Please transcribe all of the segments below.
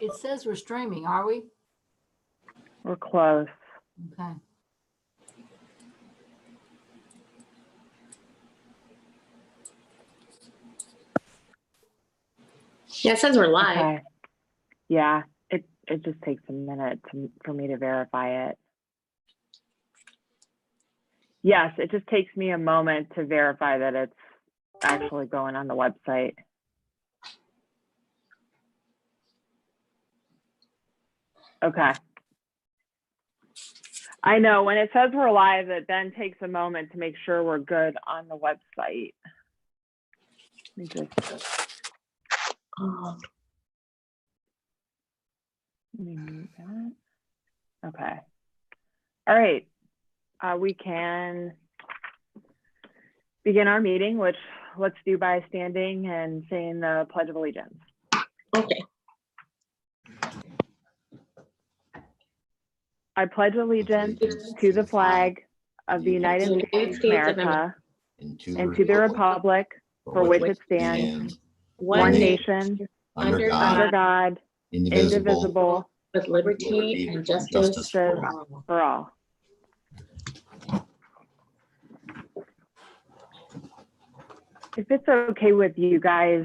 It says we're streaming, are we? We're close. Okay. Yeah, it says we're live. Okay. Yeah, it just takes a minute for me to verify it. Yes, it just takes me a moment to verify that it's actually going on the website. Okay. I know when it says we're live, it then takes a moment to make sure we're good on the website. Let me just let me mute that. Okay. All right. We can begin our meeting, which let's do by standing and saying the Pledge of Allegiance. Okay. I pledge allegiance to the flag of the United States of America and to the republic for which it stands, one nation, under God, indivisible, with liberty and justice for all. If it's okay with you guys,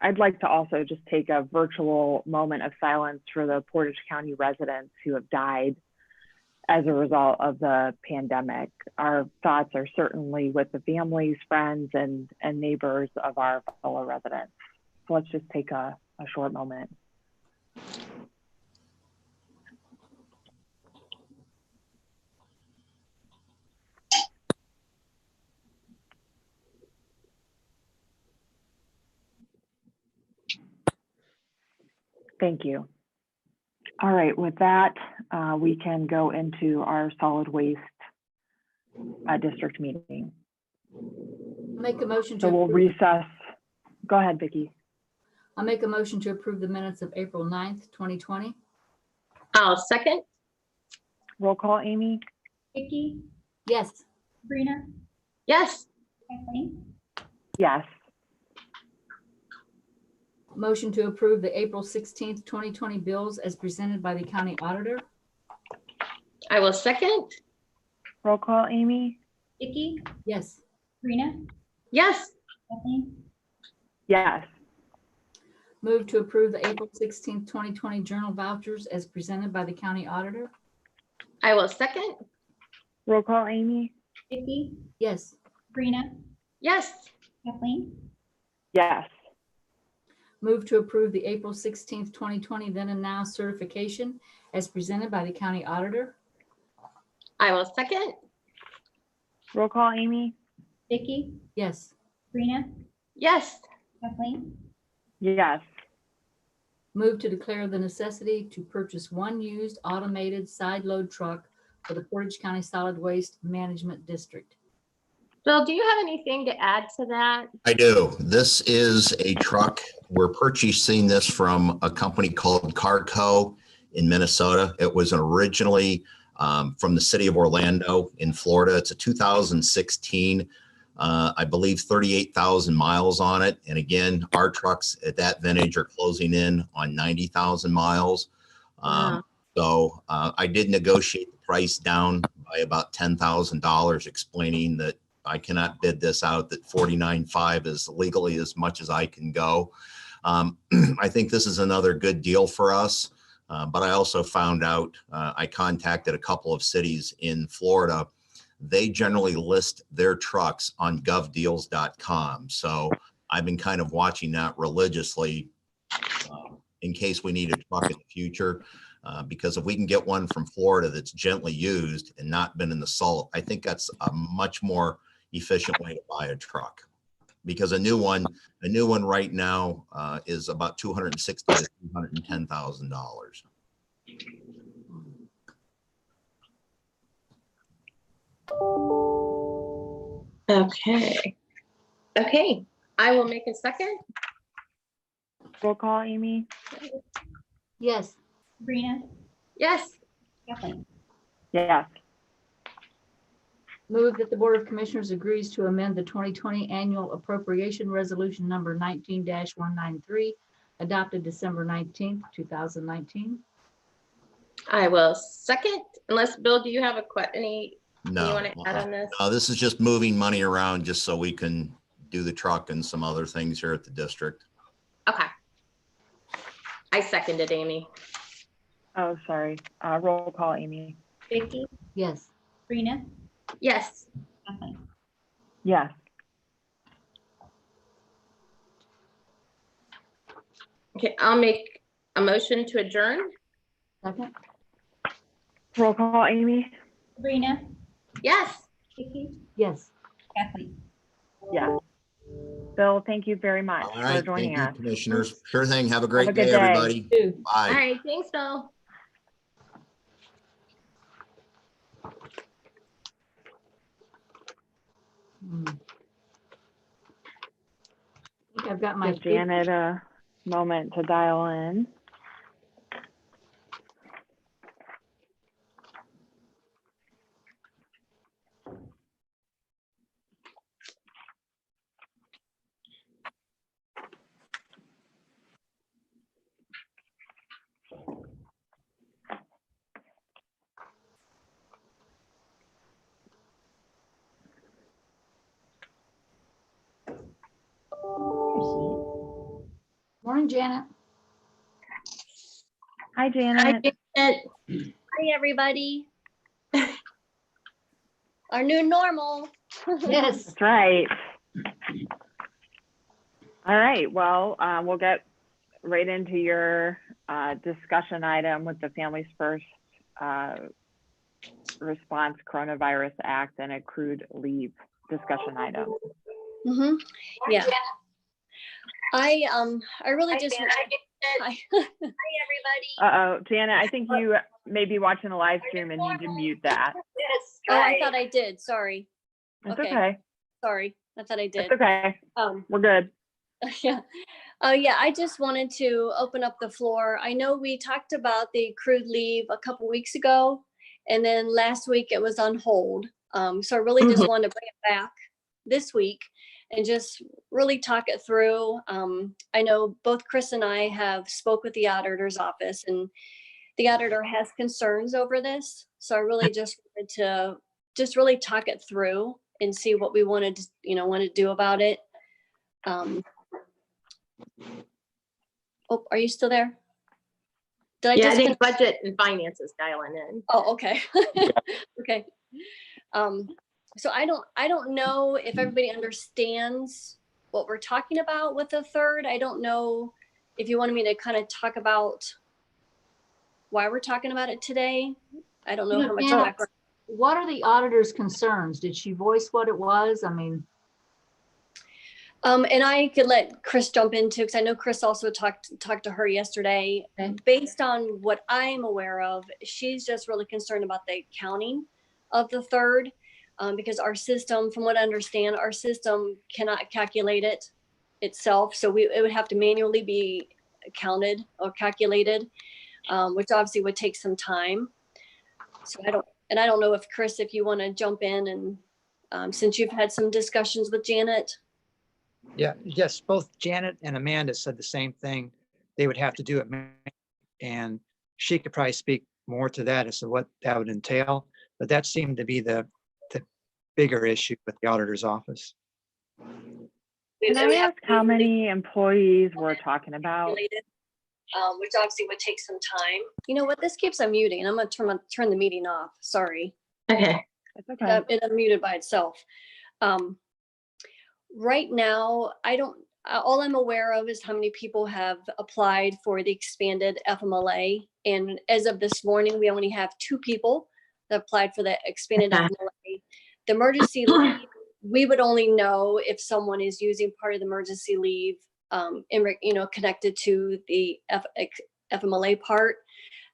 I'd like to also just take a virtual moment of silence for the Portage County residents who have died as a result of the pandemic. Our thoughts are certainly with the families, friends, and neighbors of our fellow residents. So let's just take a short moment. Thank you. All right, with that, we can go into our solid waste district meeting. Make a motion to So we'll approve. recess. Go ahead, Vicki. I'll make a motion to approve the minutes of April 9th, 2020. I'll second. Roll call, Amy? Vicki, Yes. Sabrina, Yes. Kathleen, Yes. Motion to approve the April 16th, 2020 bills as presented by the county auditor. I will second. Roll call, Amy? Vicki, Yes. Sabrina, Yes. Kathleen, Yes. Move to approve the April 16th, 2020 journal vouchers as presented by the county auditor. I will second. Roll call, Amy? Vicki, Yes. Sabrina, Yes. Kathleen, Yes. Move to approve the April 16th, 2020 then and now certification as presented by the county auditor. I will second. Roll call, Amy? Vicki, Yes. Sabrina, Yes. Kathleen, Yes. Move to declare the necessity to purchase one used automated side load truck for the Portage County Solid Waste Management District. Bill, do you have anything to add to that? I do. This is a truck. We're purchasing this from a company called Carco in Minnesota. It was originally from the city of Orlando in Florida. It's a 2016, I believe 38,000 miles on it. And again, our trucks at that vintage are closing in on 90,000 miles. Wow. So I did negotiate the price down by about $10,000, explaining that I cannot bid this out, that 49.5 is legally as much as I can go. I think this is another good deal for us, but I also found out, I contacted a couple of cities in Florida. They generally list their trucks on govdeals.com. So I've been kind of watching that religiously in case we need a truck in the future. Because if we can get one from Florida that's gently used and not been in the salt, I think that's a much more efficient way to buy a truck. Because a new one right now is about $260,000 to $210,000. Okay. Okay. I will make a second. Roll call, Amy? Yes. Sabrina, Yes. Kathleen. Yes. Move that the Board of Commissioners agrees to amend the 2020 annual appropriation resolution number 19-193 adopted December 19th, 2019. I will second, unless Bill, do you have any No. you want to add on this? No, this is just moving money around just so we can do the truck and some other things here at the district. Okay. I seconded Amy. Oh, sorry. Roll call, Amy. Vicky, Yes. Sabrina, Yes. Kathleen. Yes. Okay, I'll make a motion to adjourn. Second? Roll call, Amy. Sabrina, Yes. Vicky, Yes. Kathleen. Yes. Bill, thank you very much All for right, joining thank you, us. commissioners. Sure thing. Have a a great good day, day. everybody. Two. All Bye. right, thanks, Bill. Hmm. I think I've got my Give Janet a moment to dial in. Morning, Janet. Hi, Hi, Janet. Janet. Hi, everybody. Our new normal. Yes. That's right. All right. Well, we'll get right into your discussion item with the Families First Response Coronavirus Act and accrued leave discussion item. Mm-hmm. Yeah. I really just. Hi. Hi, everybody. Uh-oh, Janet, I think you may be watching the live stream and need to mute that. Oh, I thought I did. Sorry. It's Okay. okay. Sorry. I thought I did. It's okay. We're good. Yeah. Yeah, I just wanted to open up the floor. I know we talked about the accrued leave a couple weeks ago, and then last week it was on hold. So I really just wanted to bring it back this week and just really talk it through. I know both Chris and I have spoke with the auditor's office, and the auditor has concerns over this. So I really just wanted to just really talk it through and see what we wanted to, want to do about it. Oh, are you still there? Did I Yeah, I just think budget and finance is dialing in. Oh, okay. Okay. So I don't know if everybody understands what we're talking about with the third. I don't know if you wanted me to kind of talk about why we're talking about it today. I don't know how much Janet, background. what are the auditor's concerns? Did she voice what it was? I mean, And I could let Chris jump into, because I know Chris also talked to her yesterday. Okay. Based on what I'm aware of, she's just really concerned about the accounting of the third, because our system, from what I understand, our system cannot calculate it itself. So it would have to manually be counted or calculated, which obviously would take some time. So I don't know if Chris, if you want to jump in and since you've had some discussions with Janet. Yeah, yes, both Janet and Amanda said the same thing. They would have to do it, and she could probably speak more to that as to what that would entail. But that seemed to be the bigger issue with the auditor's office. Can I ask how many employees we're talking about? Which obviously would take some time. You know what? This keeps unmuting. I'm going to turn the meeting off. Sorry. Okay. It's okay. It unmuted by itself. Right now, all I'm aware of is how many people have applied for the expanded FMLA. And as of this morning, we only have 2 people that applied for the expanded FMLA. The emergency leave, we would only know if someone is using part of the emergency leave, connected to the FMLA part.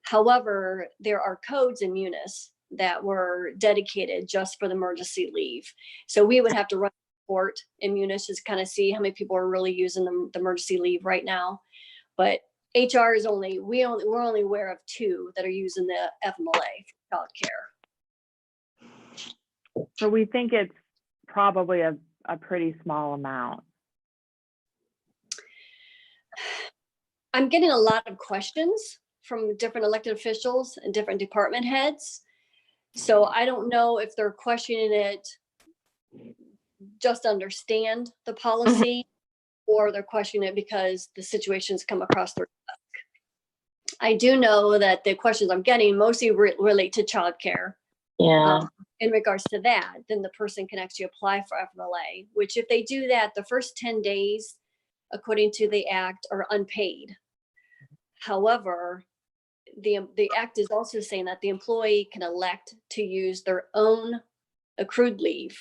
However, there are codes in Munis that were dedicated just for the emergency leave. So we would have to run report in Munis to kind of see how many people are really using the emergency leave right now. But HR is we're only aware of 2 that are using the FMLA for childcare. So we think it's probably a pretty small amount. I'm getting a lot of questions from different elected officials and different department heads. So I don't know if they're questioning it just to understand the policy, or they're questioning it because the situation's come across their desk. I do know that the questions I'm getting mostly relate to childcare. Yeah. In regards to that, then the person can actually apply for FMLA, which if they do that, the first 10 days, according to the act, are unpaid. However, the act is also saying that the employee can elect to use their own accrued leave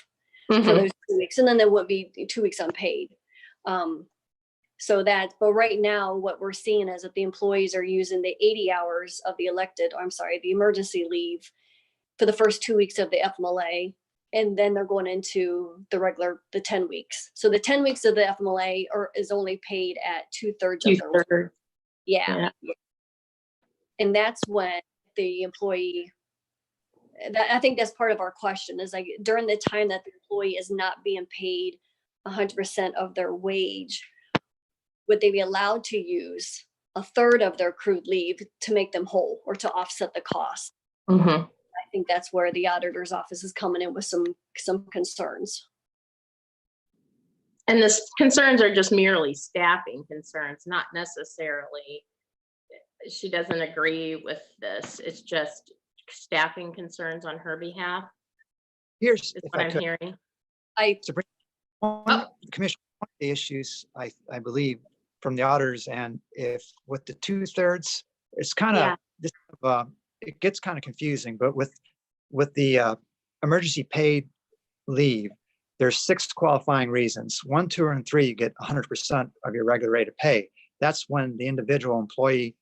for those 2 weeks, and then there would be 2 weeks unpaid. So that, but right now, what we're seeing is that the employees are using the 80 hours of the the emergency leave for the first 2 weeks of the FMLA, and then they're going into the 10 weeks. So the 10 weeks of the FMLA is only paid at 2/3 of their work. Yeah. And that's when the employee, I think that's part of our question, is like during the time that the employee is not being paid 100% of their wage, would they be allowed to use 1/3 of their accrued leave to make them whole or to offset the cost? I think that's where the auditor's office is coming in with some concerns. And the concerns are just merely staffing concerns, not necessarily, she doesn't agree with this. It's just staffing concerns on her behalf, Here's, is if what I I'm could, hearing. Commissioner, one of the issues I believe from the auditors, and if with the 2/3, it's kind of it gets kind of confusing. But with the emergency paid leave, there's 6 qualifying reasons. 1, 2, and 3, you get 100% of your regular rate of pay. That's when the individual employee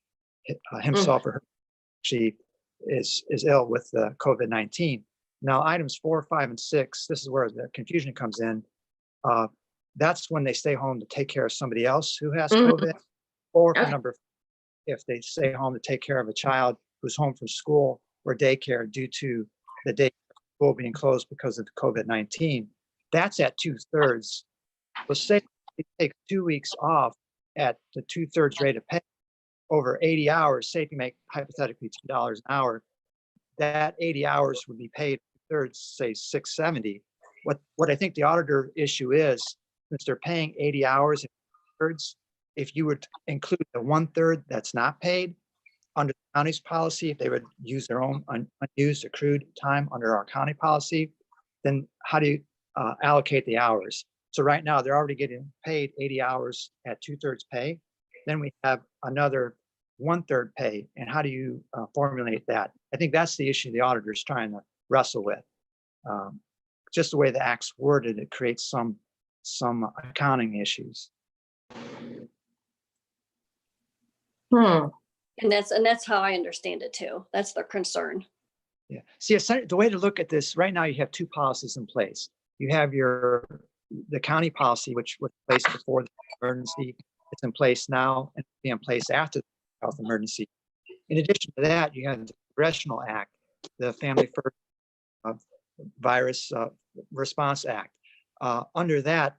himself or her, she is ill with COVID-19. Now, items 4, 5, and 6, this is where the confusion comes in. That's when they stay home to take care of somebody else who has COVID, or for number, if they stay home to take care of a child who's home from school or daycare due to the day school being closed because of COVID-19. That's at 2/3. Well, say it takes 2 weeks off at the 2/3 rate of pay over 80 hours. Say if you make hypothetically $2 an hour, that 80 hours would be paid 2/3, say $670. What I think the auditor issue is, since they're paying 80 hours at 2/3, if you would include the 1/3 that's not paid under the county's policy, if they would use their own unused accrued time under our county policy, then how do you allocate the hours? So right now they're already getting paid 80 hours at 2/3 pay. Then we have another 1/3 pay. And how do you formulate that? I think that's the issue the auditor is trying to wrestle with. Just the way the act's worded, it creates some accounting issues. And that's how I understand it too. That's their concern. Yeah. See, the way to look at this right now, you have 2 policies in place. You have the county policy, which was placed before the emergency. It's in place now and be in place after the health emergency. In addition to that, you have the Congressional Act, the Family First Virus Response Act. Under that,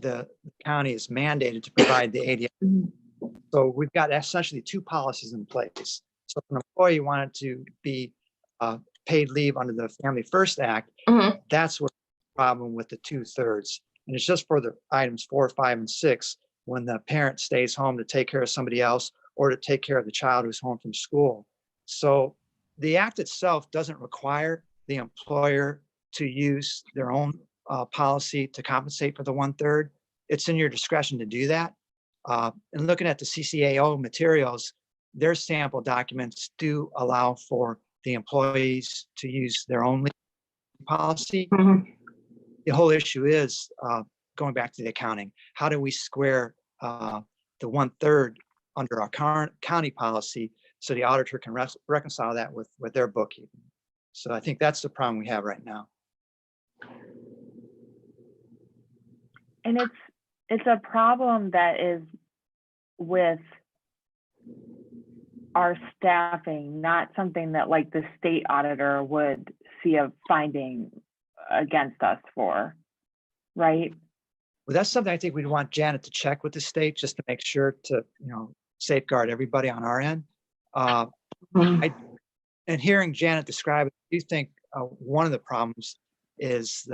the county is mandated to provide the 80. So we've got essentially 2 policies in place. So if an employee wanted to be paid leave under the Family First Act, that's where the problem with the 2/3. And it's just for the items 4, 5, and 6, when the parent stays home to take care of somebody else or to take care of the child who's home from school. So the act itself doesn't require the employer to use their own policy to compensate for the 1/3. It's in your discretion to do that. And looking at the CCAO materials, their sample documents do allow for the employees to use their own policy. The whole issue is going back to the accounting. How do we square the 1/3 under our current county policy so the auditor can reconcile that with their bookkeeping? So I think that's the problem we have right now. And it's a problem that is with our staffing, not something that like the state auditor would see a finding against us for, right? Well, that's something I think we'd want Janet to check with the state just to make sure to, safeguard everybody on our end. Mhm. And hearing Janet describe it, I do think one of the problems is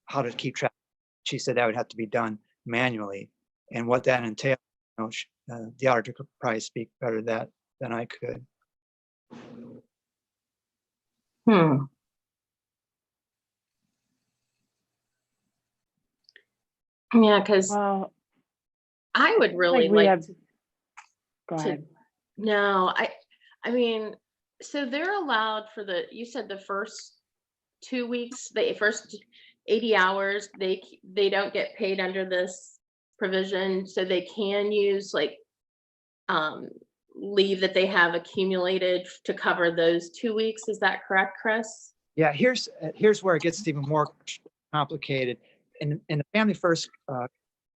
how to keep track. She said that would have to be done manually, and what that entails, the auditor could probably speak better to that than I could. Hmm. Yeah, because Well, I would really we like have, to. go to- ahead. No, I mean, so they're allowed for you said the first 2 weeks, the first 80 hours, they don't get paid under this provision, so they can use like leave that they have accumulated to cover those 2 weeks. Is that correct, Chris? Yeah, here's where it gets even more complicated. In the Family First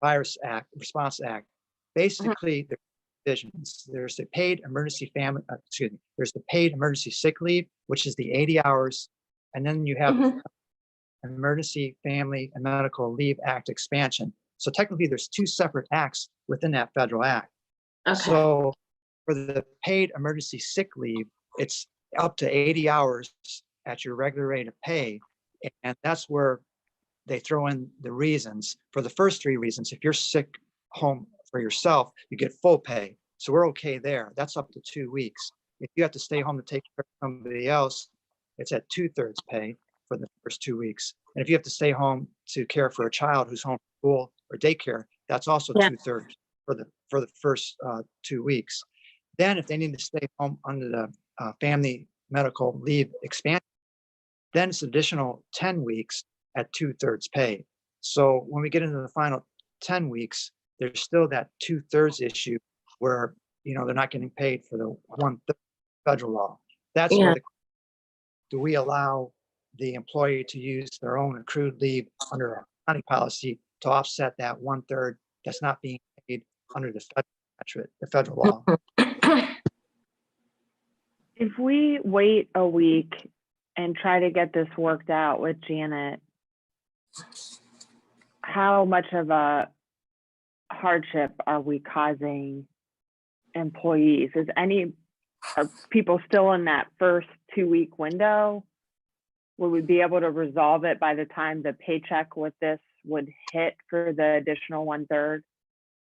Virus Act, Response Act, basically the provisions. There's the paid emergency there's the paid emergency sick leave, which is the 80 hours, and then you have Mhm. Emergency Family and Medical Leave Act expansion. So technically, there's two separate acts within that federal act. Okay. So for the paid emergency sick leave, it's up to 80 hours at your regular rate of pay. And that's where they throw in the reasons. For the first three reasons, if you're sick home for yourself, you get full pay. So we're okay there. That's up to 2 weeks. If you have to stay home to take care of somebody else, it's at 2/3 pay for the first 2 weeks. And if you have to stay home to care for a child who's home from school or daycare, that's also Yeah. 2/3 for the first 2 weeks. Then if they need to stay home under the family medical leave expansion, then it's additional 10 weeks at 2/3 pay. So when we get into the final 10 weeks, there's still that 2/3 issue where, they're not getting paid for the 1/3 federal law. That's Yeah. where do we allow the employee to use their own accrued leave under our county policy to offset that 1/3 that's not being paid under the federal law? If we wait a week and try to get this worked out with Janet, how much of a hardship are we causing employees? Are people still in that first 2-week window? Would we be able to resolve it by the time the paycheck with this would hit for the additional 1/3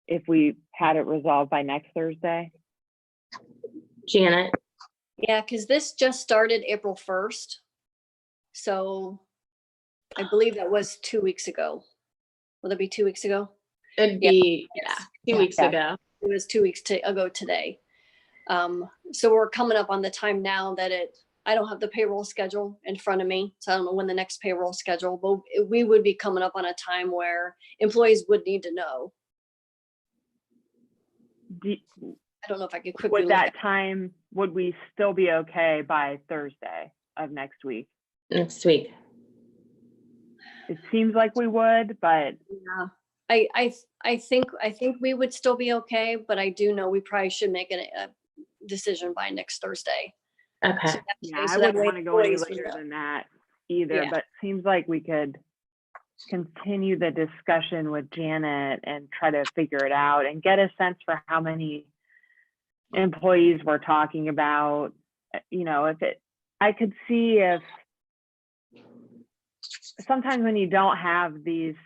if we had it resolved by next Thursday? Janet? Yeah, because this just started April 1st. So I believe that was 2 weeks ago. Will it be 2 weeks ago? It'd Yeah. be, two Yeah. weeks Yeah. ago. It was 2 weeks ago today. So we're coming up on the time now that I don't have the payroll schedule in front of me, so I don't know when the next payroll schedule, but we would be coming up on a time where employees would need to know. I don't know if I could quickly. Would that time, would we still be okay by Thursday of next week? Next week. It seems like we would, but Yeah, I think we would still be okay, but I do know we probably should make a decision by next Thursday. Okay. So that yeah, way- I so that wouldn't way want to go any employees would later know. than that either, Yeah. but seems like we could continue the discussion with Janet and try to figure it out and get a sense for how many employees we're talking about. I could see if sometimes when you don't have this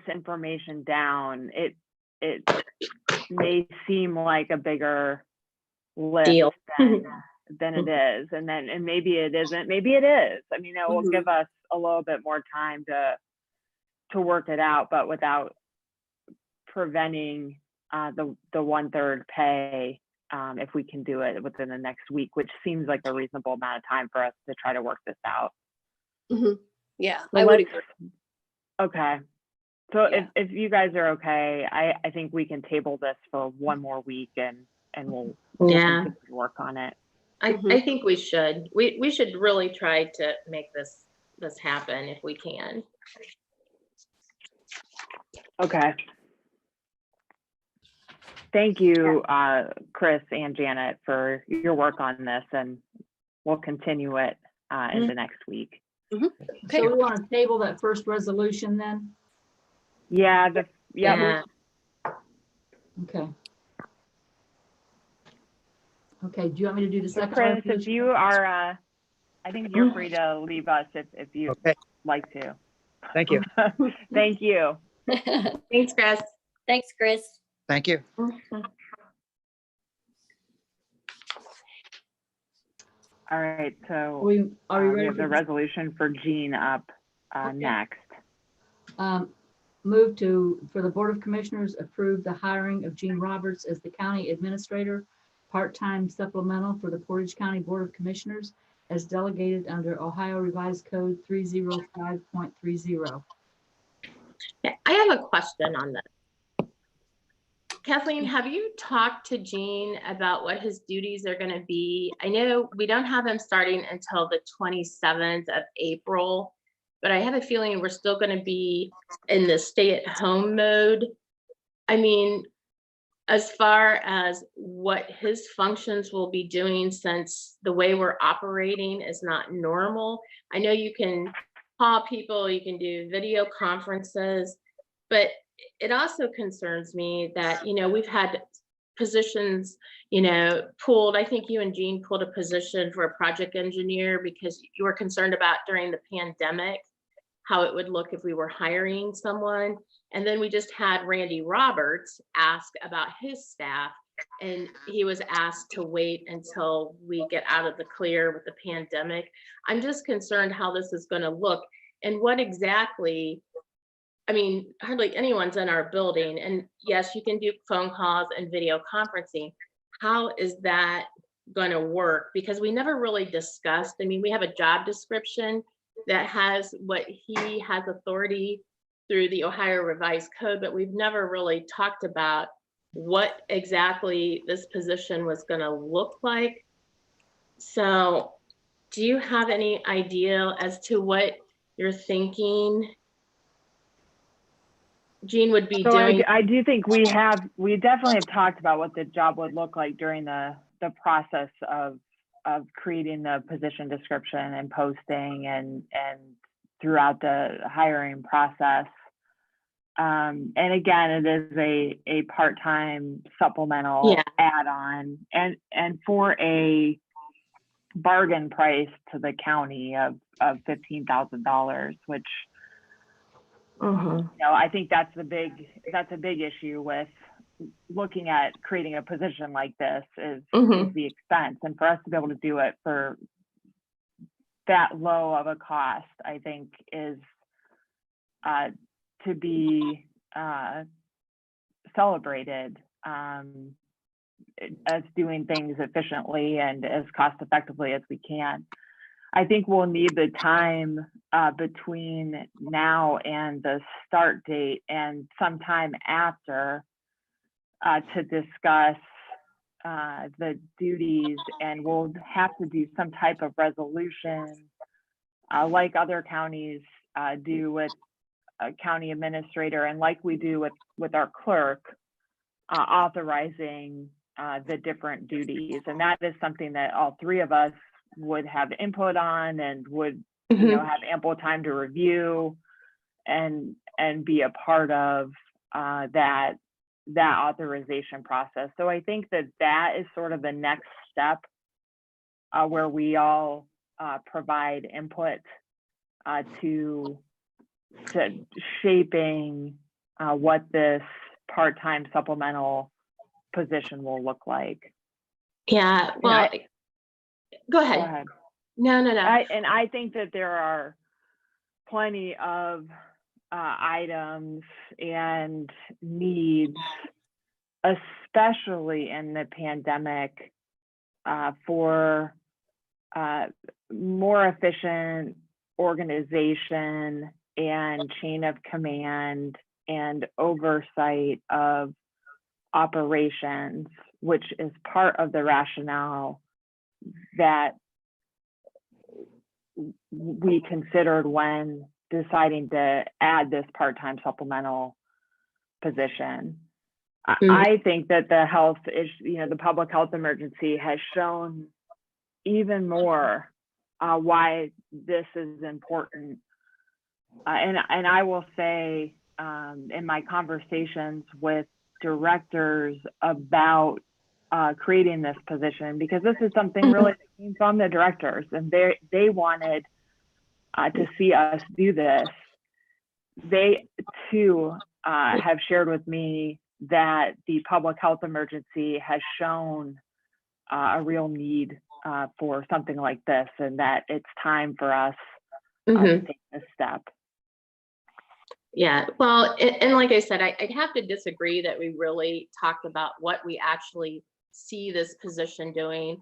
information down, it may seem like a bigger lift Deal. than it is, and maybe it isn't, maybe it is. I mean, it will give us a little bit more time to work it out, but without preventing the 1/3 pay, if we can do it within the next week, which seems like a reasonable amount of time for us to try to work this out. Yeah, So I would let's- agree. Okay. So Yeah. if you guys are okay, I think we can table this for one more week and we'll Yeah, continue to work on it. I think we should. We should really try to make this happen if we can. Okay. Thank you, Chris and Janet, for your work on this, and we'll continue it into next week. Okay. So we want to table that first resolution then? Yeah, Yeah. Okay. Okay, do you want me to do the So second Chris, if resolution? you are, I think you're free to leave us if you'd Okay, like to. thank you. Thank you. Thanks, Chris. Thanks, Chris. Thank you. All right, so Are we we ready have for the this? resolution for Jean up next. Move for the Board of Commissioners approve the hiring of Gene Roberts as the County Administrator, part-time supplemental for the Portage County Board of Commissioners as delegated under Ohio Revised Code 305.30. Okay, I have a question on this. Kathleen, have you talked to Gene about what his duties are going to be? I know we don't have him starting until the 27th of April, but I have a feeling we're still going to be in the stay-at-home mode. I mean, as far as what his functions will be doing, since the way we're operating is not normal. I know you can call people, you can do video conferences, but it also concerns me that, we've had positions, pulled. I think you and Jean pulled a position for a project engineer because you were concerned about during the pandemic how it would look if we were hiring someone. And then we just had Randy Roberts ask about his staff, and he was asked to wait until we get out of the clear with the pandemic. I'm just concerned how this is going to look and what exactly. I mean, hardly anyone's in our building, and yes, you can do phone calls and video conferencing. How is that going to work? Because we never really discussed. I mean, we have a job description that has what he has authority through the Ohio Revised Code, but we've never really talked about what exactly this position was going to look like. So do you have any idea as to what you're thinking Jean would be So doing? I do think we definitely have talked about what the job would look like during the process of creating the position description and posting and throughout the hiring process. And again, it is a part-time supplemental add-on and for a bargain price to the county of $15,000, which I think that's a big issue with looking at creating a position like this is the expense. And for us to be able to do it for that low of a cost, I think is to be celebrated as doing things efficiently and as cost effectively as we can. I think we'll need the time between now and the start date and sometime after to discuss the duties, and we'll have to do some type of resolution like other counties do with a county administrator and like we do with our clerk, authorizing the different duties. And that is something that all three of us would have input on and would have ample time to review and be a part of that authorization process. So I think that is sort of the next step where we all provide input to shaping what this part-time supplemental position will look like. Yeah, well, go ahead. Go ahead. No. I think that there are plenty of items and needs, especially in the pandemic, for more efficient organization and chain of command and oversight of operations, which is part of the rationale that we considered when deciding to add this part-time supplemental position. I think that the health issue, the public health emergency has shown even more why this is important. And I will say in my conversations with directors about creating this position, because this is something really that came from the directors, and they wanted to see us do this. They too have shared with me that the public health emergency has shown a real need for something like this, and that it's time for us to take this step. Yeah, well, and like I said, I'd have to disagree that we really talked about what we actually see this position doing.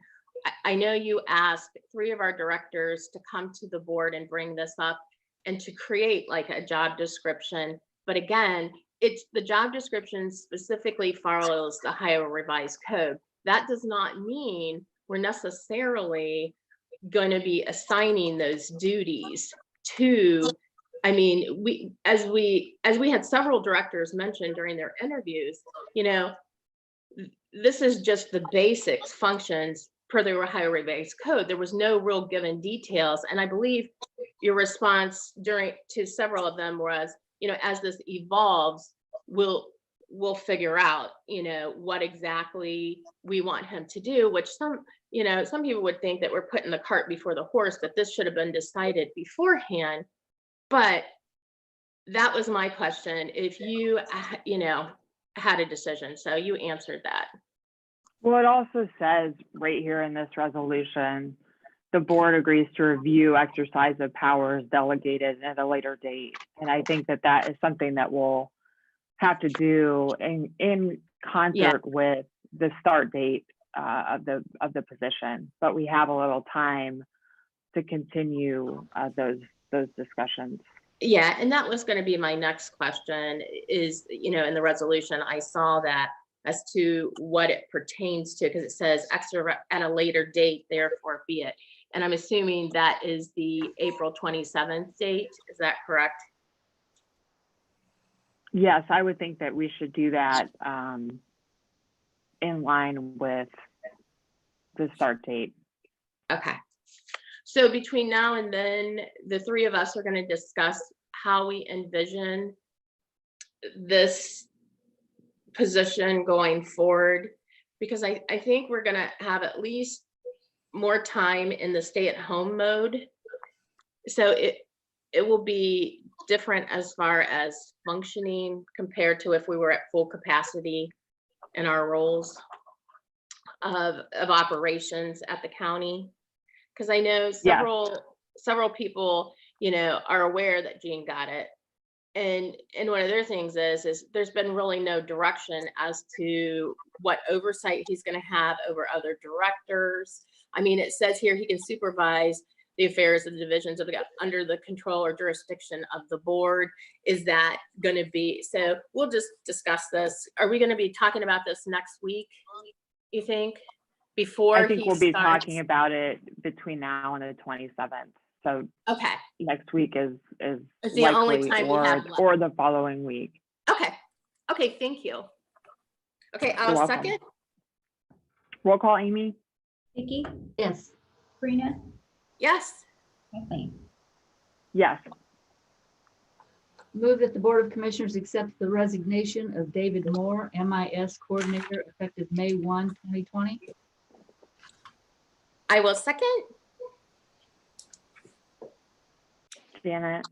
I know you asked 3 of our directors to come to the board and bring this up and to create like a job description. But again, it's the job description specifically follows the Ohio Revised Code. That does not mean we're necessarily going to be assigning those duties to, I mean, as we had several directors mention during their interviews, you know, this is just the basics functions per the Ohio Revised Code. There was no real given details. And I believe your response to several of them was, you know, as this evolves, we'll figure out, you know, what exactly we want him to do, which some people would think that we're putting the cart before the horse, that this should have been decided beforehand. But that was my question. If you, had a decision, so you answered that. Well, it also says right here in this resolution, the board agrees to review exercise of powers delegated at a later date. And I think that that is something that we'll have to do in concert with the start date of the position. But we have a little time to continue those discussions. Yeah, and that was going to be my next question is, you know, in the resolution, I saw that as to what it pertains to, because it says extra at a later date, therefore be it. And I'm assuming that is the April 27th date. Is that correct? Yes, I would think that we should do that in line with the start date. Okay. So between now and then, the 3 of us are going to discuss how we envision this position going forward, because I think we're going to have at least more time in the stay-at-home mode. So it will be different as far as functioning compared to if we were at full capacity in our roles of operations at the county. Because I know several people, you know, are aware that Gene got it. And one of their things is there's been really no direction as to what oversight he's going to have over other directors. I mean, it says here he can supervise the affairs of the divisions of under the control or jurisdiction of the board. Is that going to be, so we'll just discuss this. Are we going to be talking about this next week, you think? Before I think we'll be talking about it between now and the 27th. So okay, next week is the only time we have left. Or the following week. Okay, thank you. Okay, You're welcome. Second. Roll call, Amy. Vicky, Yes. Sabrina, Yes. Kathleen. Yes. Move that the Board of Commissioners accepts the resignation of David Moore, MIS Coordinator, effective May 1, 2020. I will second. Janet.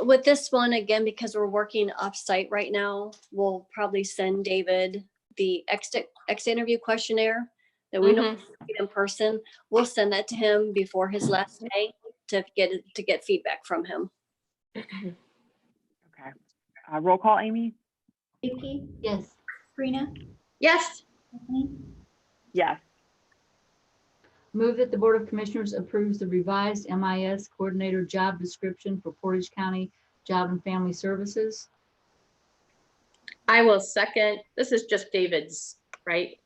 With this one, again, because we're working off-site right now, we'll probably send David the exit interview questionnaire that we know in person. We'll send that to him before his last day to get feedback from him. Okay. Roll call, Amy. Vicky, Yes. Sabrina, Yes. Kathleen. Yes. Move that the Board of Commissioners approves the revised MIS Coordinator job description for Portage County Job and Family Services. I will second. This is just David's, right?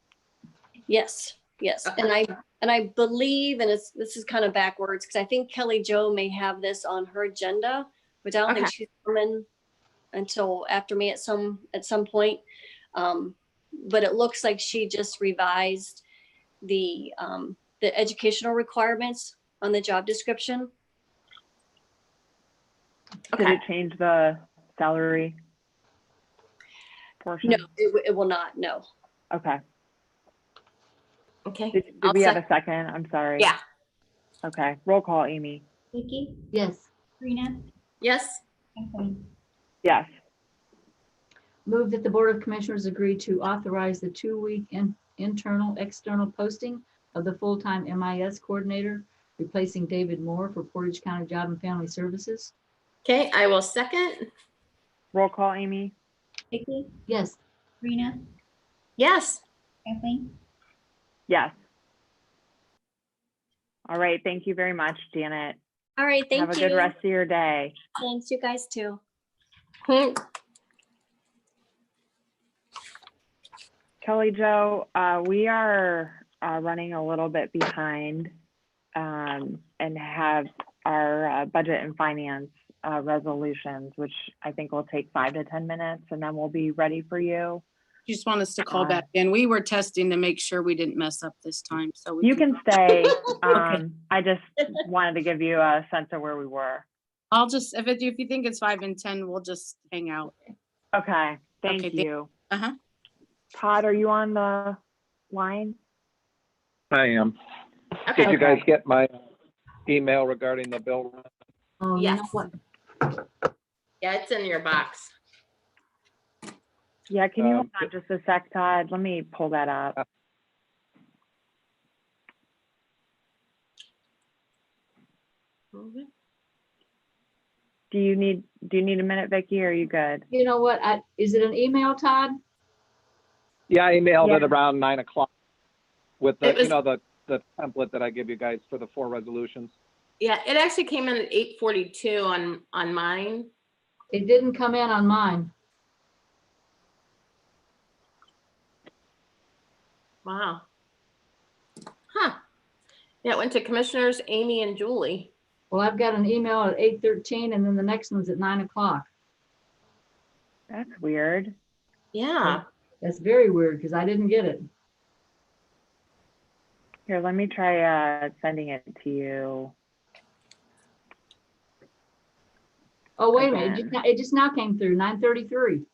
Yes. Okay. And I believe, and this is kind of backwards, because I think Kelly Jo may have this on her agenda, but I don't think she's coming until after me at some point. But it looks like she just revised the educational requirements on the job description. Did it change the salary portion? No, it will not, no. Okay. Okay. Did I'll we have sec- a second? I'm sorry. Yeah, Okay, roll call, Amy. Vicky, Yes. Sabrina, yes, Kathleen. Yes. Move that the Board of Commissioners agree to authorize the 2-week internal, external posting of the full-time MIS coordinator, replacing David Moore for Portage County Job and Family Services. okay, I will second, Roll call, Amy. Vicky, Yes. Sabrina, yes. Kathleen. Yes. All right, thank you very much, Janet. All right, thank you. Have a good rest of your day. Thanks, you guys too. Hmm. Kelly Jo, we are running a little bit behind and have our budget and finance resolutions, which I think will take 5 to 10 minutes, and then we'll be ready for you. You just want us to call back in. We were testing to make sure we didn't mess up this time, so we You can stay. Okay. I just wanted to give you a sense of where we were. I'll just, if you think it's 5 and 10, we'll just hang out. Okay, thank Okay, you. Uh-huh. Todd, are you on the line? I am. Okay, Did you guys Okay. get my email regarding the bill run? Oh, you know Yes. what? yeah, it's in your box. Yeah, can you hold on just a sec, Todd? Let me pull that up. Do you need a minute, Vicky, or are you good? You know what? Is it an email, Todd? Yeah, I emailed it Yeah. around 9 o'clock with the, It was- you know, the template that I give you guys for the 4 resolutions. Yeah, it actually came in at 8:42 on mine. It didn't come in on mine. Wow. Huh. Yeah, it went to Commissioners Amy and Julie. Well, I've got an email at 8:13 and then the next one's at 9 o'clock. That's weird. Yeah. That's very weird because I didn't get it. Here, let me try sending it to you. Oh, wait a minute. Again. It just now came through, 9:33.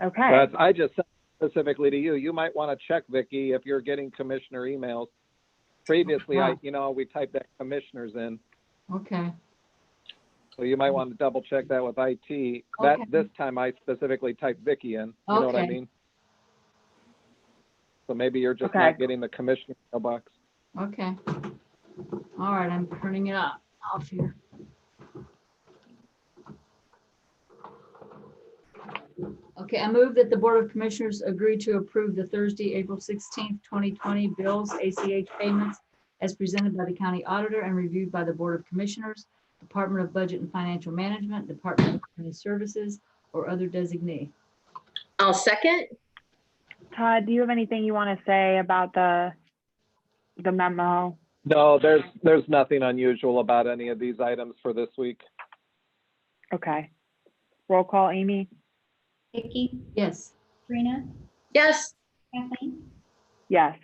Okay. But I just sent specifically to you. You might want to check, Vicky, if you're getting commissioner emails. Previously, we typed that commissioners in, Okay. so you might want to double check that with IT. That Okay. this time I specifically typed Vicky in. You know what I Okay. mean? So maybe you're just Okay. not getting the commissioner mailbox. Okay. All right, I'm turning it off here. Okay, I move that the Board of Commissioners agree to approve the Thursday, April 16th, 2020 bills, ACH payments as presented by the county auditor and reviewed by the Board of Commissioners, Department of Budget and Financial Management, Department of Human Services, or other designee. I'll second. Todd, do you have anything you want to say about the memo? No, there's nothing unusual about any of these items for this week. Okay. Roll call, Amy? Vicky, Yes. Sabrina, Yes, Kathleen. Yes.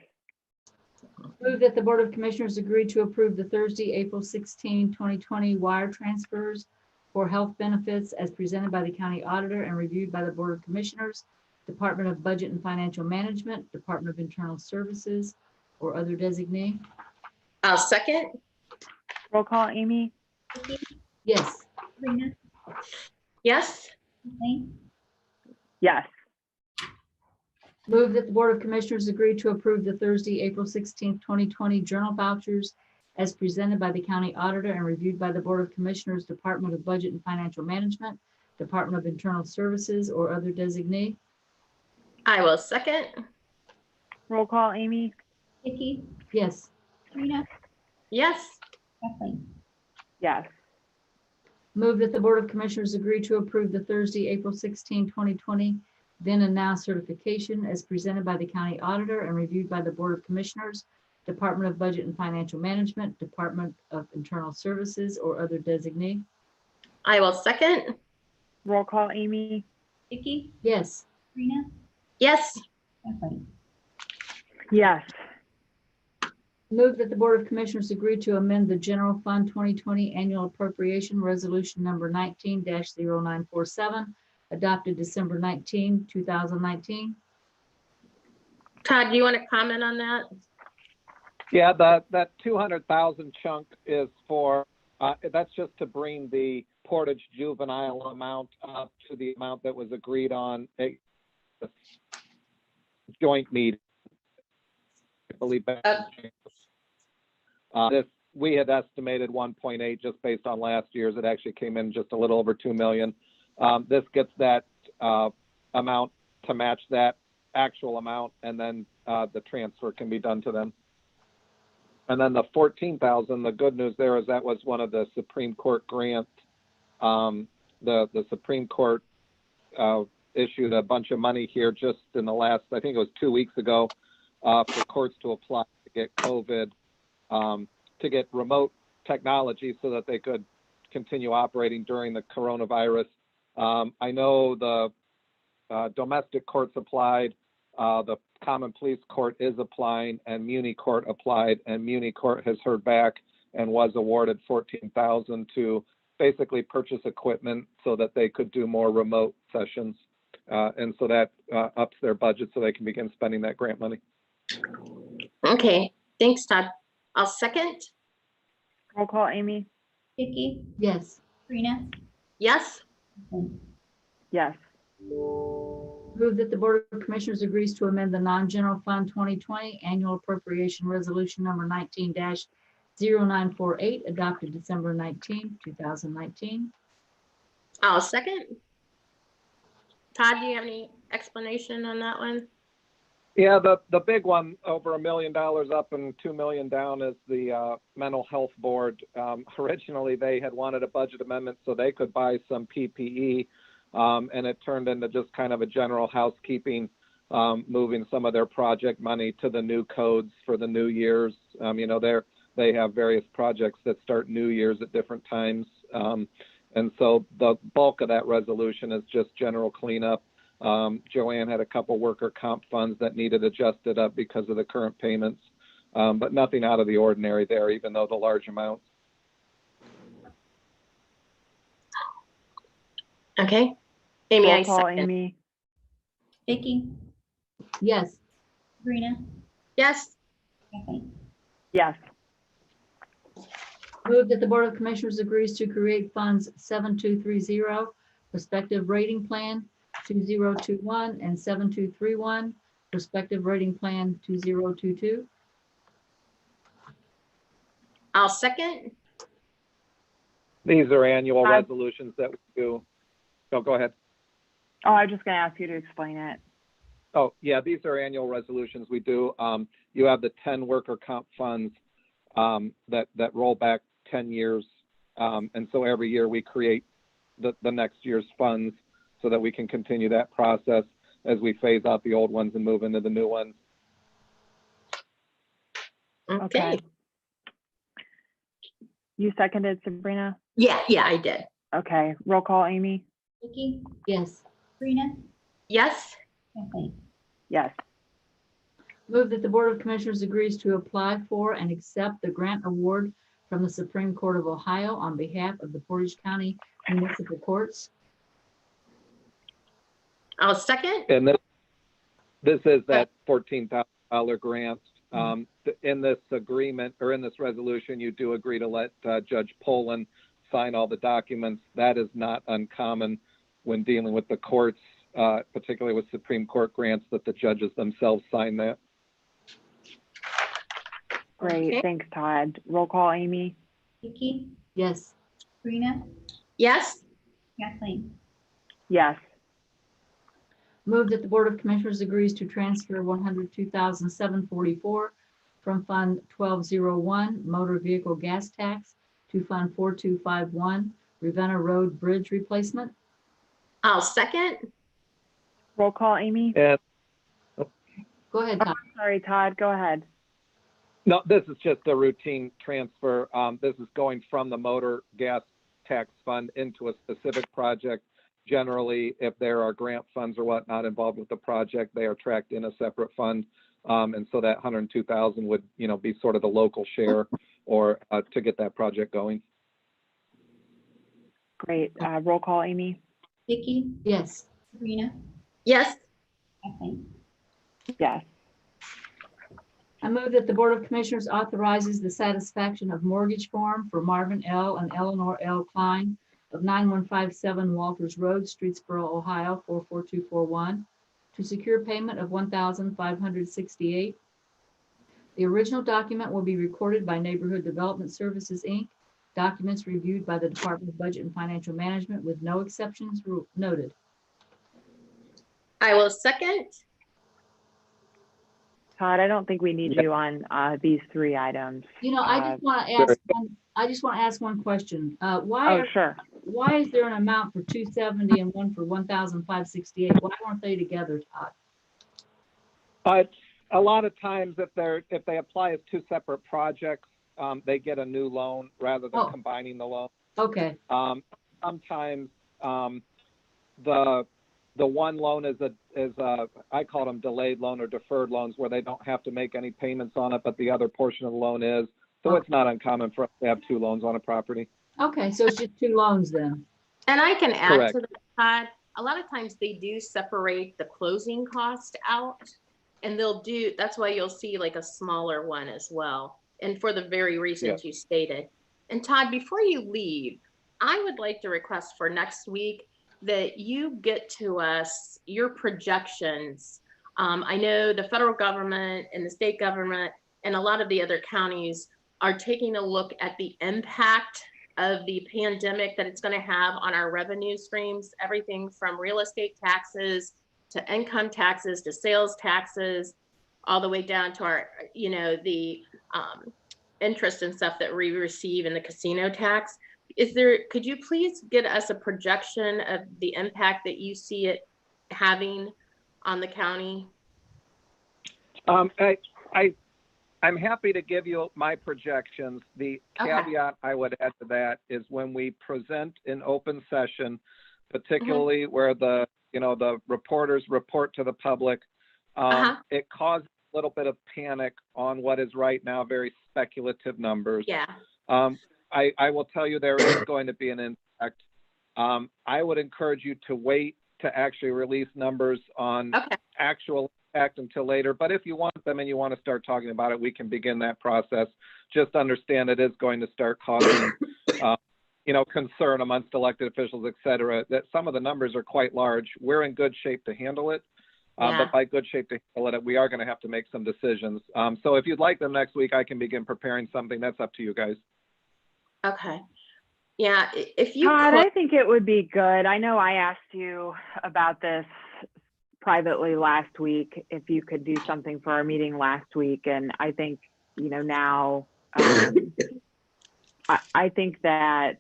Move that the Board of Commissioners agree to approve the Thursday, April 16, 2020 wire transfers for health benefits as presented by the county auditor and reviewed by the Board of Commissioners, Department of Budget and Financial Management, Department of Internal Services, or other designee. I'll second. Roll call, Amy? Vicky, Yes. Sabrina, Yes, Kathleen. Yes. Move that the Board of Commissioners agree to approve the Thursday, April 16, 2020 journal vouchers as presented by the county auditor and reviewed by the Board of Commissioners, Department of Budget and Financial Management, Department of Internal Services, or other designee. I will second. Roll call, Amy? Vicky, Yes. Sabrina, Yes, Kathleen. Yes. Move that the Board of Commissioners agree to approve the Thursday, April 16, 2020 then and now certification as presented by the county auditor and reviewed by the Board of Commissioners, Department of Budget and Financial Management, Department of Internal Services, or other designee. I will second. Roll call, Amy? Vicky, Yes. Sabrina, Yes, Kathleen. Yes. Move that the Board of Commissioners agree to amend the General Fund 2020 Annual Appropriation Resolution Number 19-0947 adopted December 19, 2019. Todd, do you want to comment on that? Yeah, that 200,000 chunk is for, that's just to bring the Portage juvenile amount up to the amount that was agreed on a joint meeting. I believe back in January. This, we had estimated 1.8 just based on last year's. It actually came in just a little over 2 million. This gets that amount to match that actual amount, and then the transfer can be done to them. And then the 14,000, the good news there is that was one of the Supreme Court grants. The Supreme Court issued a bunch of money here just in the last, I think it was 2 weeks ago, for courts to apply to get COVID, to get remote technology so that they could continue operating during the coronavirus. I know the domestic courts applied, the Common Police Court is applying, and Muni Court applied, and Muni Court has heard back and was awarded 14,000 to basically purchase equipment so that they could do more remote sessions. And so that ups their budget so they can begin spending that grant money. Okay, thanks, Todd. I'll second. Roll call, Amy? Vicky, Yes. Sabrina, Yes. Kathleen. Yes. Move that the Board of Commissioners agrees to amend the non-general fund 2020 annual appropriation resolution number 19-0948 adopted December 19, 2019. I'll second. Todd, do you have any explanation on that one? Yeah, the big one, over $1 million up and 2 million down, is the mental health board. Originally, they had wanted a budget amendment so they could buy some PPE, and it turned into just kind of a general housekeeping, moving some of their project money to the new codes for the new years. You know, they have various projects that start new years at different times. And so the bulk of that resolution is just general cleanup. Joanne had a couple worker comp funds that needed adjusted up because of the current payments, but nothing out of the ordinary there, even though the large amounts. Okay. Amy, I Roll call, second. Amy? Vicky, Yes. Sabrina, Yes. Kathleen. Yes. Move that the Board of Commissioners agrees to create funds 7230, respective rating plan 2021 and 7231, respective rating plan 2022. I'll second. These are annual Aye. resolutions that we do. Oh, go ahead. Oh, I was just gonna ask you to explain it. Oh, yeah, these are annual resolutions we do. You have the 10 worker comp funds that roll back 10 years. And so every year we create the next year's funds so that we can continue that process as we phase out the old ones and move into the new ones. Okay. You seconded, Sabrina? Yeah, I did. Okay, roll call, Amy? Vicky, Yes. Sabrina, Yes. Kathleen. Yes. Move that the Board of Commissioners agrees to apply for and accept the grant award from the Supreme Court of Ohio on behalf of the Portage County Municipal Courts. I'll second. And this is that $14,000 grant. In this agreement, or in this resolution, you do agree to let Judge Poland sign all the documents. That is not uncommon when dealing with the courts, particularly with Supreme Court grants, that the judges themselves sign that. Great, Okay. thanks, Todd. Roll call, Amy? Vicky, Yes. Sabrina, Yes. Kathleen. Yes. Move that the Board of Commissioners agrees to transfer $102,744 from Fund 1201 Motor Vehicle Gas Tax to Fund 4251 Ravenna Road Bridge Replacement. I'll second. Roll call, Amy? And Go ahead, Todd. Sorry, Todd, go ahead. no, this is just a routine transfer. This is going from the motor gas tax fund into a specific project. Generally, if there are grant funds or whatnot involved with the project, they are tracked in a separate fund. And so that 102,000 would, be sort of the local share or to get that project going. Great, roll call, Amy? Vicky, Yes. Sabrina, Yes, Kathleen. Yes. I move that the Board of Commissioners authorizes the satisfaction of mortgage form for Marvin L. and Eleanor L. Klein of 9157 Walters Road, Streetsboro, Ohio, 44241, to secure payment of $1,568. The original document will be recorded by Neighborhood Development Services, Inc. Documents reviewed by the Department of Budget and Financial Management with no exceptions noted. I will second. Todd, I don't think we need Yeah. you on these 3 items. You know, I just want to Very ask one question. Oh, sure. Why is there an amount for 270 and one for 1,568? Why weren't they together, Todd? But a lot of times if they apply as 2 separate projects, they get a new loan rather than Oh. combining the loan. Okay, Sometimes the one loan is a I call them delayed loan or deferred loans where they don't have to make any payments on it, but the other portion of the loan is. So it's not uncommon for us to have 2 loans on a property. okay, so it's just 2 loans then. And I can add Correct. to that, Todd, a lot of times they do separate the closing cost out. And that's why you'll see like a smaller one as well. And for the very reasons you stated. And Todd, before you leave, I would like to request for next week that you get to us your projections. I know the federal government and the state government and a lot of the other counties are taking a look at the impact of the pandemic that it's going to have on our revenue streams, everything from real estate taxes to income taxes to sales taxes, all the way down to our, the interest and stuff that we receive in the casino tax. Could you please get us a projection of the impact that you see it having on the county? I'm happy to give you my projections. The caveat I would add to that is when we present in open session, particularly where the reporters report to the public, it causes a little bit of panic on what is right now very speculative numbers. Yeah. I will tell you there is going to be an impact. I would encourage you to wait to actually release numbers on actual impact until later. But if you want them and you want to start talking about it, we can begin that process. Just understand it is going to start causing, concern amongst elected officials, et cetera, that some of the numbers are quite large. We're in good shape to handle it. But by good shape to handle it, we are going to have to make some decisions. So if you'd like them next week, I can begin preparing something. That's up to you guys. Okay. Yeah, if you Todd, could, I think it would be good. I know I asked you about this privately last week, if you could do something for our meeting last week. And I think, now I think that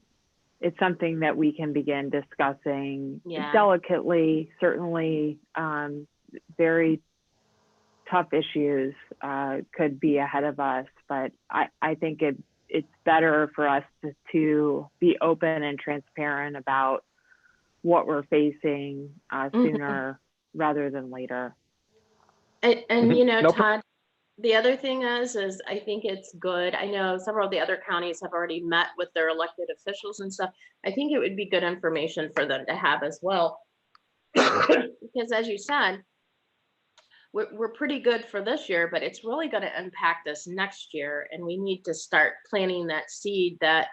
it's something that we can begin discussing delicately. Certainly, very tough issues could be ahead of us, but I think it's better for us to be open and transparent about what we're facing sooner rather than later. And Todd, the other thing is I think it's good. I know several of the other counties have already met with their elected officials and stuff. I think it would be good information for them to have as well. Because as you said, we're pretty good for this year, but it's really going to impact us next year. And we need to start planting that seed that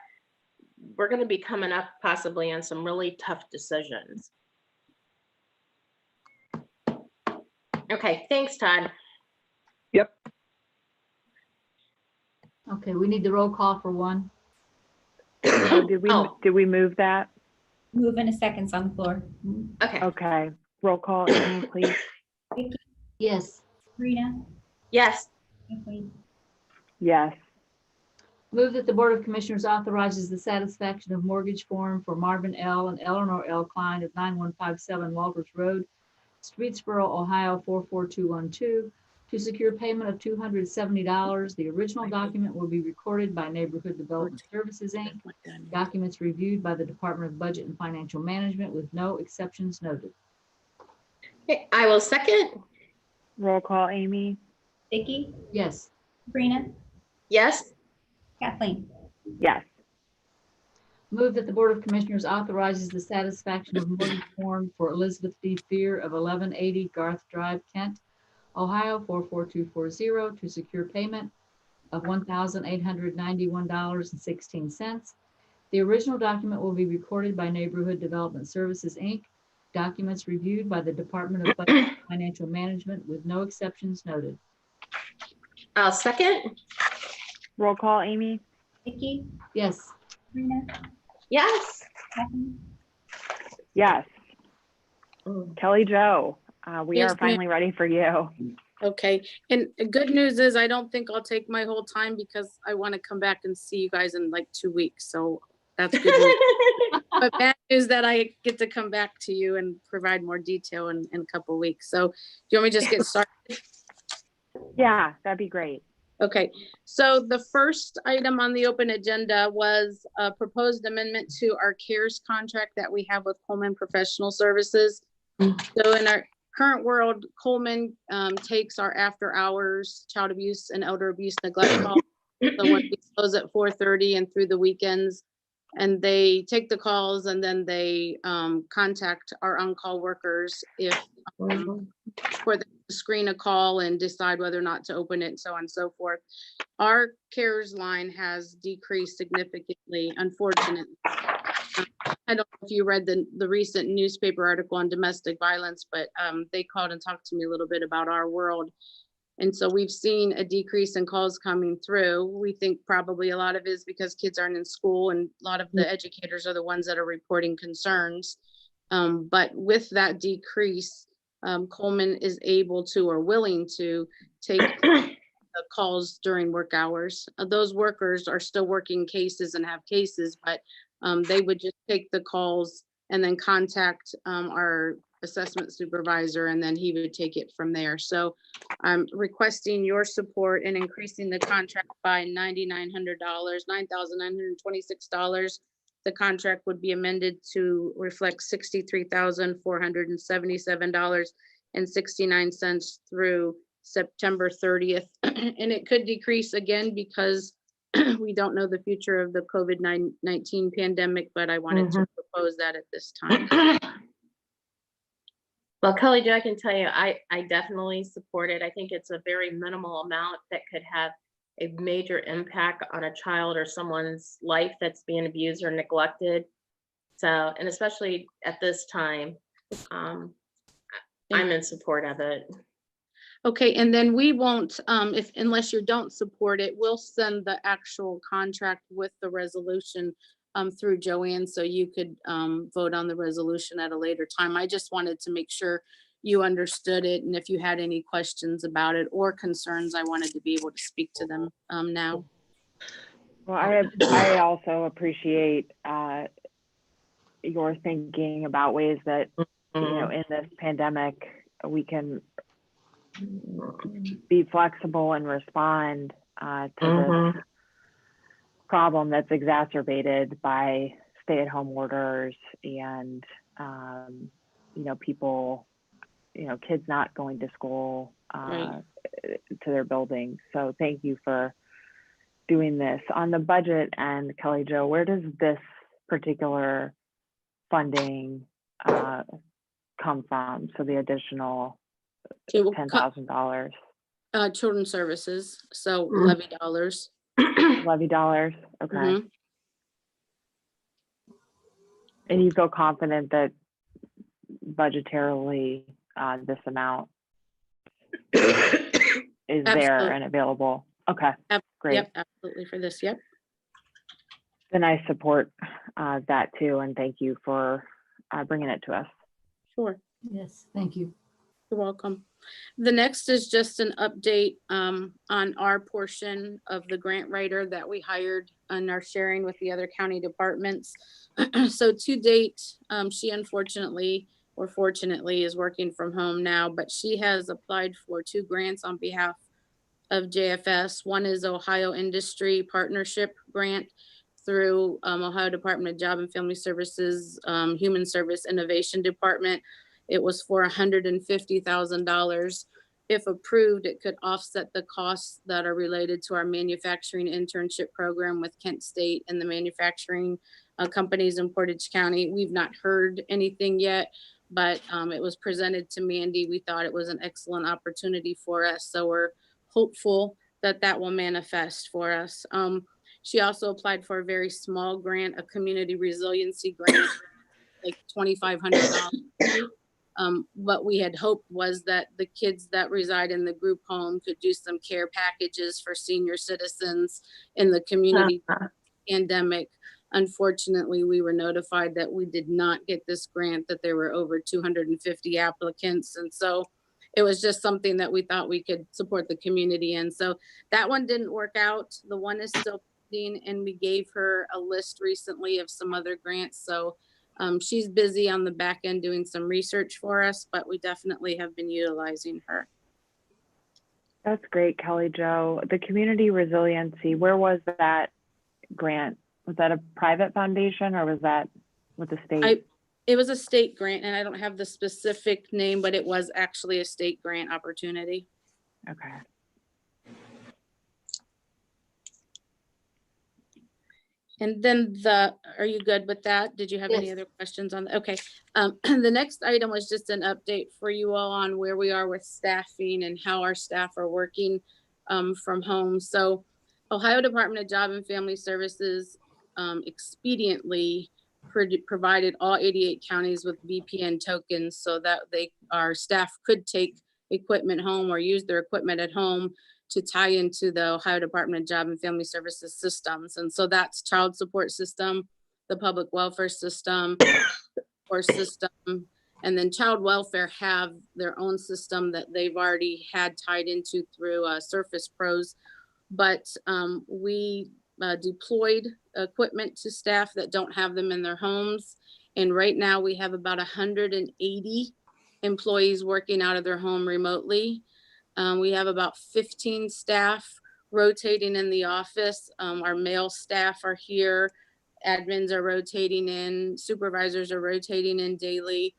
we're going to be coming up possibly on some really tough decisions. Okay, thanks, Todd. Yep. Okay, we need the roll call for one. Did we move that? Move in a second on the floor. Okay. Okay. Roll call, Amy, please. Vicky, Yes. Sabrina, Yes. Kathleen. Yes. Move that the Board of Commissioners authorizes the satisfaction of mortgage form for Marvin L. and Eleanor L. Klein of 9157 Walters Road, Streetsboro, Ohio, 44212, to secure payment of $270. The original document will be recorded by Neighborhood Development Services, Inc. Documents reviewed by the Department of Budget and Financial Management with no exceptions noted. Okay, I will second. Roll call, Amy. Vicky, Yes. Sabrina, Yes. Kathleen. Yes. Move that the Board of Commissioners authorizes the satisfaction of mortgage form for Elizabeth D. Fear of 1180 Garth Drive, Kent, Ohio 44240 to secure payment of $1,891.16. The original document will be recorded by Neighborhood Development Services, Inc. Documents reviewed by the Department of Budget and Financial Management with no exceptions noted. I'll second. Roll call, Amy? Vicky, Yes. Sabrina, Yes. Stephanie, Yes. Kelly Jo, we Yes, are finally ready for you. Okay, and the good news is I don't think I'll take my whole time because I want to come back and see you guys in like 2 weeks. So that's good news. But bad news that I get to come back to you and provide more detail in a couple of weeks. So do you want me to just get started? Yeah, that'd be great. Okay, so the first item on the open agenda was a proposed amendment to our CARES contract that we have with Coleman Professional Services. So in our current world, Coleman takes our after hours, child abuse and elder abuse neglect calls. So when we close at 4:30 and through the weekends, and they take the calls and then they contact our on-call workers if for them to screen a call and decide whether or not to open it and so on and so forth. Our CARES line has decreased significantly, unfortunately. I don't know if you read the recent newspaper article on domestic violence, but they called and talked to me a little bit about our world. And so we've seen a decrease in calls coming through. We think probably a lot of it is because kids aren't in school and a lot of the educators are the ones that are reporting concerns. But with that decrease, Coleman is able to or willing to take calls during work hours. Those workers are still working cases and have cases, but they would just take the calls and then contact our assessment supervisor, and then he would take it from there. So I'm requesting your support in increasing the contract by $9,900, $9,926. The contract would be amended to reflect $63,477.69 through September 30th. And it could decrease again because we don't know the future of the COVID-19 pandemic, but I wanted to propose that at this time. Well, Kelly Jo, I can tell you, I definitely support it. I think it's a very minimal amount that could have a major impact on a child or someone's life that's being abused or neglected. So, and especially at this time, I'm in support of it. Okay, and then we won't, unless you don't support it, we'll send the actual contract with the resolution through Joanne, so you could vote on the resolution at a later time. I just wanted to make sure you understood it, and if you had any questions about it or concerns, I wanted to be able to speak to them now. Well, I also appreciate your thinking about ways that, you know, in this pandemic, we can be flexible and respond to this problem that's exacerbated by stay-at-home orders and, you know, people, you know, kids not going to school, Right. to their buildings. So thank you for doing this. On the budget end, Kelly Jo, where does this particular funding come from? So the additional It will $10,000. Children's services, so levy dollars. Levy dollars, okay. Mhm. And you feel confident that budgetarily this amount is there Absolutely. and available? Okay, great. Yep, absolutely for this, yep. Then I support that too, and thank you for bringing it to us. Sure. Yes, thank you. You're welcome. The next is just an update on our portion of the grant writer that we hired and are sharing with the other county departments. So to date, she unfortunately or fortunately is working from home now, but she has applied for 2 grants on behalf of JFS. One is Ohio Industry Partnership Grant through Ohio Department of Job and Family Services, Human Service Innovation Department. It was for $150,000. if approved, it could offset the costs that are related to our manufacturing internship program with Kent State and the manufacturing companies in Portage County. We've not heard anything yet, but it was presented to Mandy. We thought it was an excellent opportunity for us. So we're hopeful that that will manifest for us. She also applied for a very small grant, a community resiliency grant, like $2,500. What we had hoped was that the kids that reside in the group home could do some care packages for senior citizens in the community pandemic. Unfortunately, we were notified that we did not get this grant, that there were over 250 applicants. And so it was just something that we thought we could support the community in. So that one didn't work out. The one is still pending, and we gave her a list recently of some other grants. So she's busy on the back end doing some research for us, but we definitely have been utilizing her. That's great, Kelly Jo. The community resiliency, where was that grant? Was that a private foundation or was that with the state? It was a state grant, and I don't have the specific name, but it was actually a state grant opportunity. Okay. And then are you good with that? Did you have any Yes. other questions on that? Okay. The next item was just an update for you all on where we are with staffing and how our staff are working from home. So Ohio Department of Job and Family Services expediently provided all 88 counties with VPN tokens so that our staff could take equipment home or use their equipment at home to tie into the Ohio Department of Job and Family Services systems. And so that's child support system, the public welfare system, or system, and then child welfare have their own system that they've already had tied into through Surface Pros. But we deployed equipment to staff that don't have them in their homes. And right now we have about 180 employees working out of their home remotely. We have about 15 staff rotating in the office. Our male staff are here. Admins are rotating in. Supervisors are rotating in daily.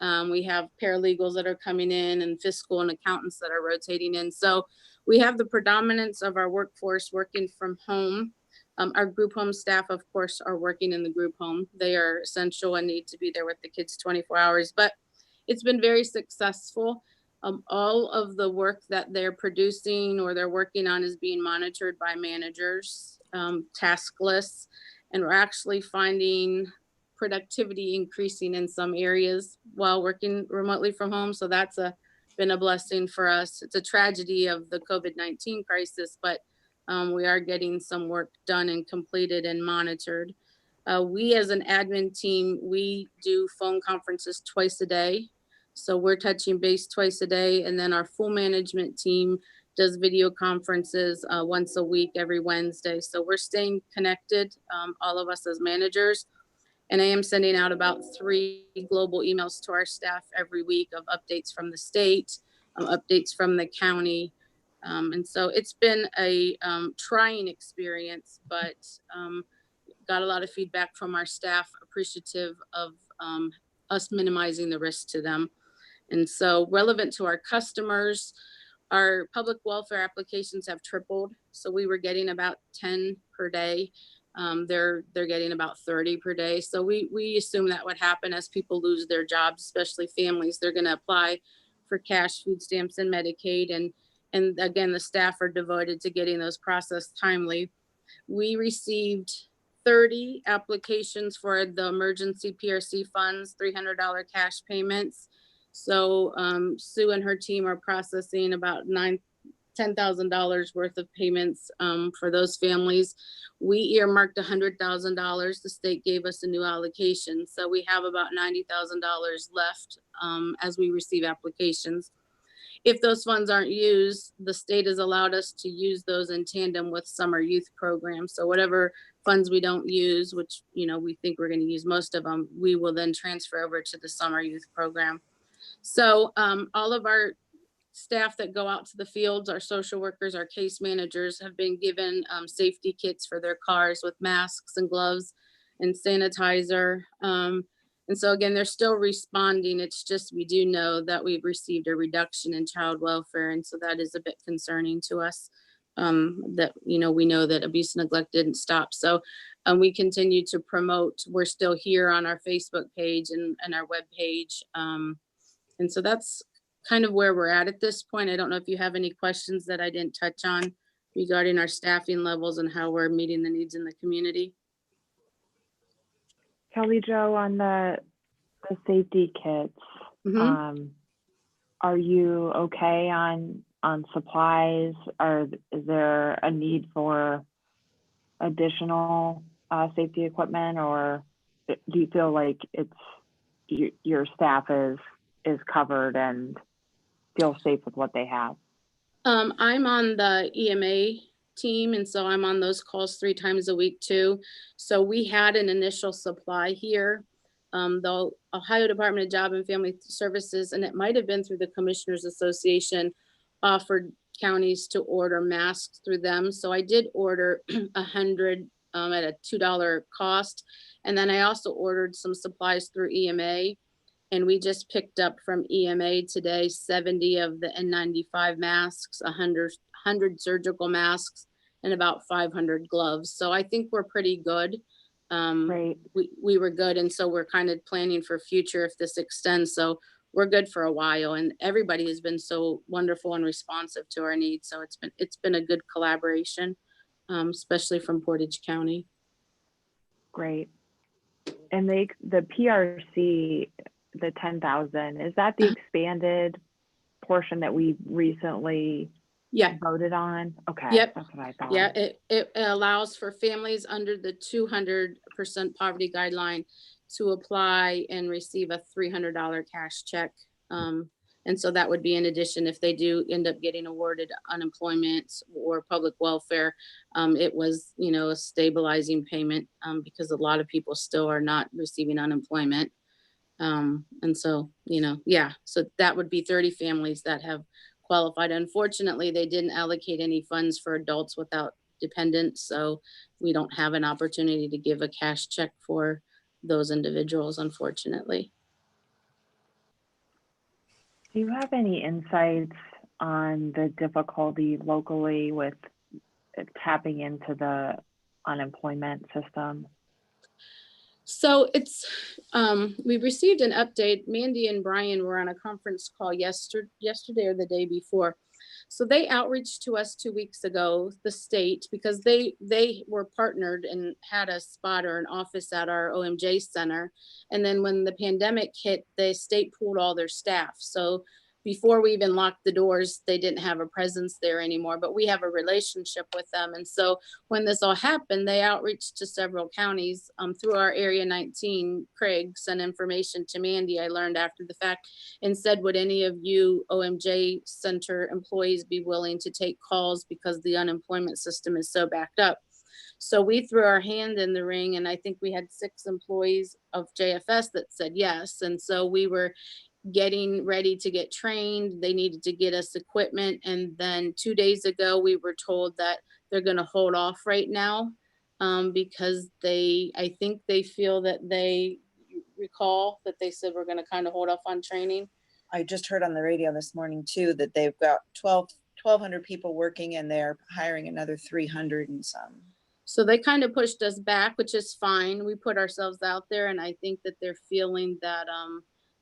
We have paralegals that are coming in and fiscal and accountants that are rotating in. So we have the predominance of our workforce working from home. Our group home staff, of course, are working in the group home. They are essential and need to be there with the kids 24 hours, but it's been very successful. All of the work that they're producing or they're working on is being monitored by managers, task lists, and we're actually finding productivity increasing in some areas while working remotely from home. So that's been a blessing for us. It's a tragedy of the COVID-19 crisis, but we are getting some work done and completed and monitored. We as an admin team, we do phone conferences twice a day. So we're touching base twice a day. And then our full management team does video conferences once a week, every Wednesday. So we're staying connected, all of us as managers. And I am sending out about 3 global emails to our staff every week of updates from the state, updates from the county. And so it's been a trying experience, but got a lot of feedback from our staff, appreciative of us minimizing the risk to them. And so relevant to our customers, our public welfare applications have tripled. So we were getting about 10 per day. They're getting about 30 per day. So we assume that would happen as people lose their jobs, especially families. They're going to apply for cash, food stamps, and Medicaid. And again, the staff are devoted to getting those processed timely. We received 30 applications for the emergency PRC funds, $300 cash payments. So Sue and her team are processing about $10,000 worth of payments for those families. We earmarked $100,000. The state gave us a new allocation. So we have about $90,000 left as we receive applications. If those funds aren't used, the state has allowed us to use those in tandem with summer youth programs. So whatever funds we don't use, which we think we're going to use most of them, we will then transfer over to the summer youth program. So all of our staff that go out to the fields, our social workers, our case managers have been given safety kits for their cars with masks and gloves and sanitizer. And so again, they're still responding. It's just, we do know that we've received a reduction in child welfare. And so that is a bit concerning to us. That, we know that abuse and neglect didn't stop. So we continue to promote. We're still here on our Facebook page and our web page. And so that's kind of where we're at this point. I don't know if you have any questions that I didn't touch on regarding our staffing levels and how we're meeting the needs in the community. Kelly Jo, on the safety kits, Mhm. are you okay on supplies? Is there a need for additional safety equipment, or do you feel like your staff is covered and feel safe with what they have? I'm on the EMA team, and so I'm on those calls 3 times a week too. So we had an initial supply here. The Ohio Department of Job and Family Services, and it might have been through the Commissioners Association, offered counties to order masks through them. So I did order 100 at a $2 cost. And then I also ordered some supplies through EMA. And we just picked up from EMA today 70 of the N95 masks, 100 surgical masks, and about 500 gloves. So I think we're pretty good. Great. We were good, and so we're kind of planning for future if this extends. So we're good for a while, and everybody has been so wonderful and responsive to our needs. So it's been a good collaboration, especially from Portage County. Great. And the PRC, the 10,000, is that the expanded portion that we recently voted on? Okay. Yep. That's what I thought. Yeah, it allows for families under the 200% poverty guideline to apply and receive a $300 cash check. And so that would be in addition if they do end up getting awarded unemployment or public welfare. It was, a stabilizing payment because a lot of people still are not receiving unemployment. And so, so that would be 30 families that have qualified. Unfortunately, they didn't allocate any funds for adults without dependents. So we don't have an opportunity to give a cash check for those individuals, unfortunately. Do you have any insights on the difficulty locally with tapping into the unemployment system? So it's, we received an update. Mandy and Brian were on a conference call yesterday or the day before. So they outreached to us 2 weeks ago, the state, because they were partnered and had a spot or an office at our OMJ center. And then when the pandemic hit, the state pulled all their staff. So before we even locked the doors, they didn't have a presence there anymore, but we have a relationship with them. And so when this all happened, they outreached to several counties through our Area 19. Craig sent information to Mandy, I learned after the fact, and said, would any of you OMJ Center employees be willing to take calls because the unemployment system is so backed up? So we threw our hand in the ring, and I think we had 6 employees of JFS that said yes. And so we were getting ready to get trained. They needed to get us equipment. And then 2 days ago, we were told that they're going to hold off right now because I think they feel that they recall that they said we're going to kind of hold off on training. I just heard on the radio this morning too, that they've got 1,200 people working and they're hiring another 300 and some. So they kind of pushed us back, which is fine. We put ourselves out there, and I think that they're feeling that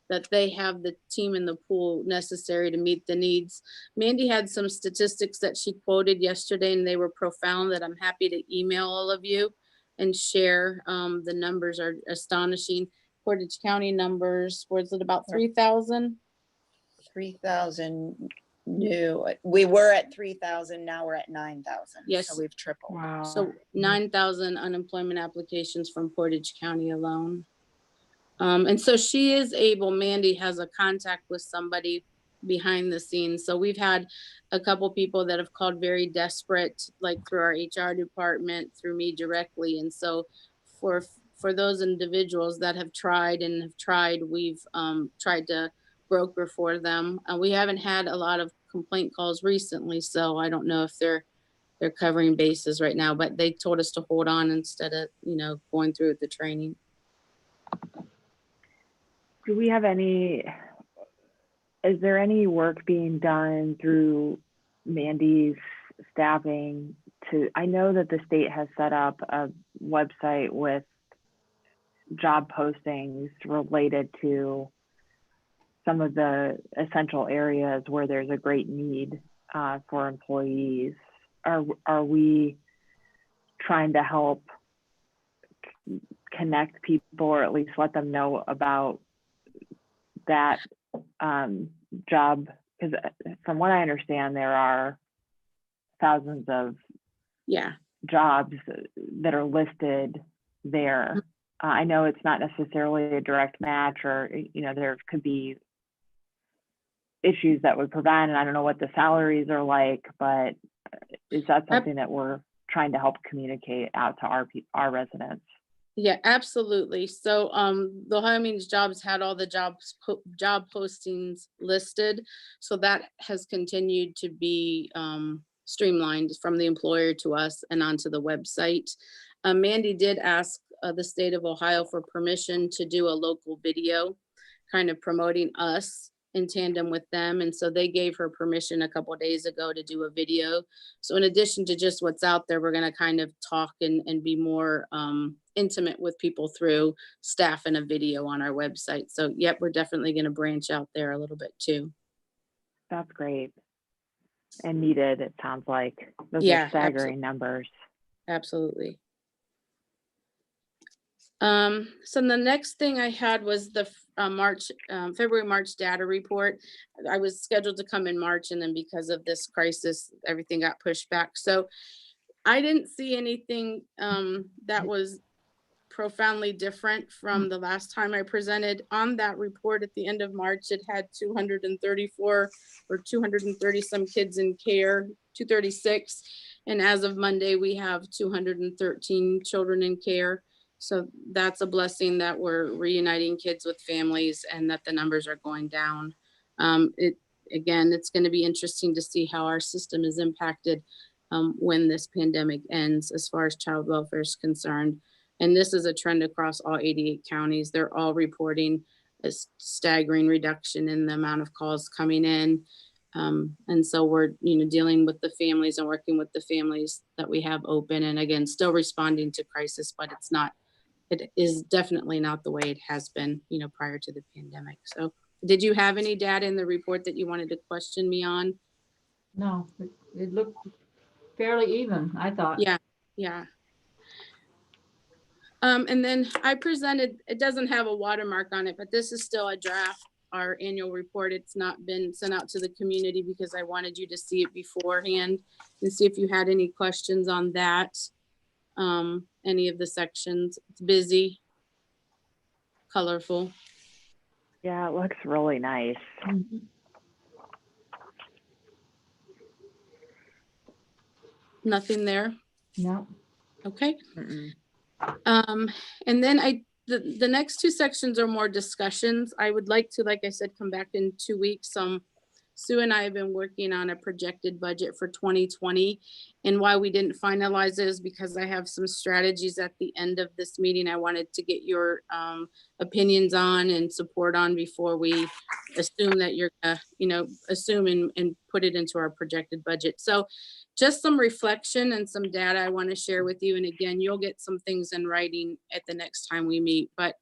that they have the team in the pool necessary to meet the needs. Mandy had some statistics that she quoted yesterday, and they were profound that I'm happy to email all of you and share. The numbers are astonishing. Portage County numbers, was it about 3,000? 3,000 new. We were at 3,000, now we're at 9,000. Yes. So we've tripled. Wow. So 9,000 unemployment applications from Portage County alone. And so she is able, Mandy has a contact with somebody behind the scenes. So we've had a couple people that have called very desperate, like through our HR department, through me directly. And so for those individuals that have tried, we've tried to broker for them. We haven't had a lot of complaint calls recently, so I don't know if they're covering bases right now, but they told us to hold on instead of, going through the training. Do we have any, is there any work being done through Mandy's staffing to, I know that the state has set up a website with job postings related to some of the essential areas where there's a great need for employees. Are we trying to help connect people, or at least let them know about that job? Because from what I understand, there are thousands of Yeah. jobs that are listed there. I know it's not necessarily a direct match, or there could be issues that would prevent, and I don't know what the salaries are like, but is that something that we're trying to help communicate out to our residents? Yeah, absolutely. So the Ohio Means Jobs had all the job postings listed. So that has continued to be streamlined from the employer to us and onto the website. Mandy did ask the state of Ohio for permission to do a local video kind of promoting us in tandem with them. And so they gave her permission a couple of days ago to do a video. So in addition to just what's out there, we're going to kind of talk and be more intimate with people through staff and a video on our website. So yep, we're definitely going to branch out there a little bit too. That's great. And needed, it sounds like. Those Yeah, are staggering numbers. Absolutely. So the next thing I had was the February, March data report. I was scheduled to come in March, and then because of this crisis, everything got pushed back. So I didn't see anything that was profoundly different from the last time I presented. On that report at the end of March, it had 234 or 230 some kids in care, 236. And as of Monday, we have 213 children in care. So that's a blessing that we're reuniting kids with families and that the numbers are going down. Again, it's going to be interesting to see how our system is impacted when this pandemic ends as far as child welfare is concerned. And this is a trend across all 88 counties. They're all reporting a staggering reduction in the amount of calls coming in. And so we're, dealing with the families and working with the families that we have open, and again, still responding to crisis, but it is definitely not the way it has been, prior to the pandemic. So did you have any data in the report that you wanted to question me on? No, it looked fairly even, I thought. Yeah. And then I presented, it doesn't have a watermark on it, but this is still a draft, our annual report. It's not been sent out to the community because I wanted you to see it beforehand and see if you had any questions on that. Any of the sections. It's busy, colorful. Yeah, it looks really nice. Mhm. Nothing there. No. Okay. Mm-mm. And then the next two sections are more discussions. I would like to, like I said, come back in 2 weeks. Sue and I have been working on a projected budget for 2020. And why we didn't finalize it is because I have some strategies at the end of this meeting I wanted to get your opinions on and support on before we assume that you're assume and put it into our projected budget. So just some reflection and some data I want to share with you. And again, you'll get some things in writing at the next time we meet. But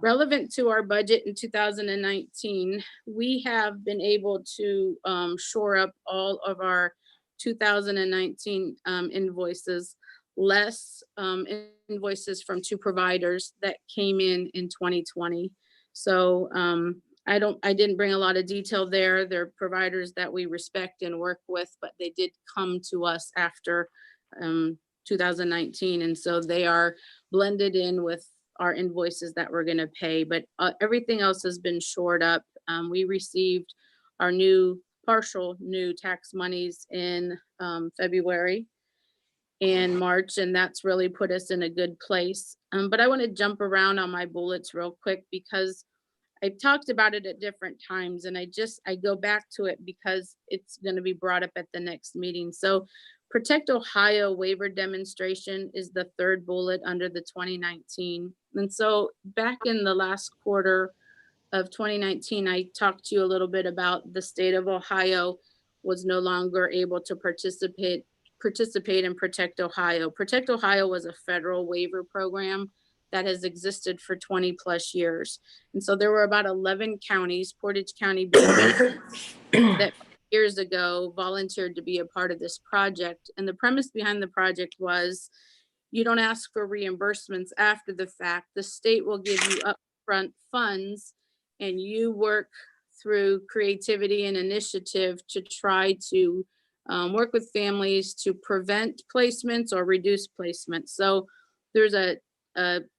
relevant to our budget in 2019, we have been able to shore up all of our 2019 invoices, less invoices from two providers that came in 2020. So I didn't bring a lot of detail there. They're providers that we respect and work with, but they did come to us after 2019. And so they are blended in with our invoices that we're going to pay, but everything else has been shored up. We received our partial new tax monies in February and March, and that's really put us in a good place. But I want to jump around on my bullets real quick because I've talked about it at different times, and I go back to it because it's going to be brought up at the next meeting. So Protect Ohio waiver demonstration is the third bullet under the 2019. And so back in the last quarter, of 2019, I talked to you a little bit about the state of Ohio was no longer able to participate in Protect Ohio. Protect Ohio was a federal waiver program that has existed for 20 plus years. And so there were about 11 counties, Portage County being that years ago volunteered to be a part of this project. And the premise behind the project was you don't ask for reimbursements after the fact. The state will give you upfront funds and you work through creativity and initiative to try to work with families to prevent placements or reduce placements. So there's a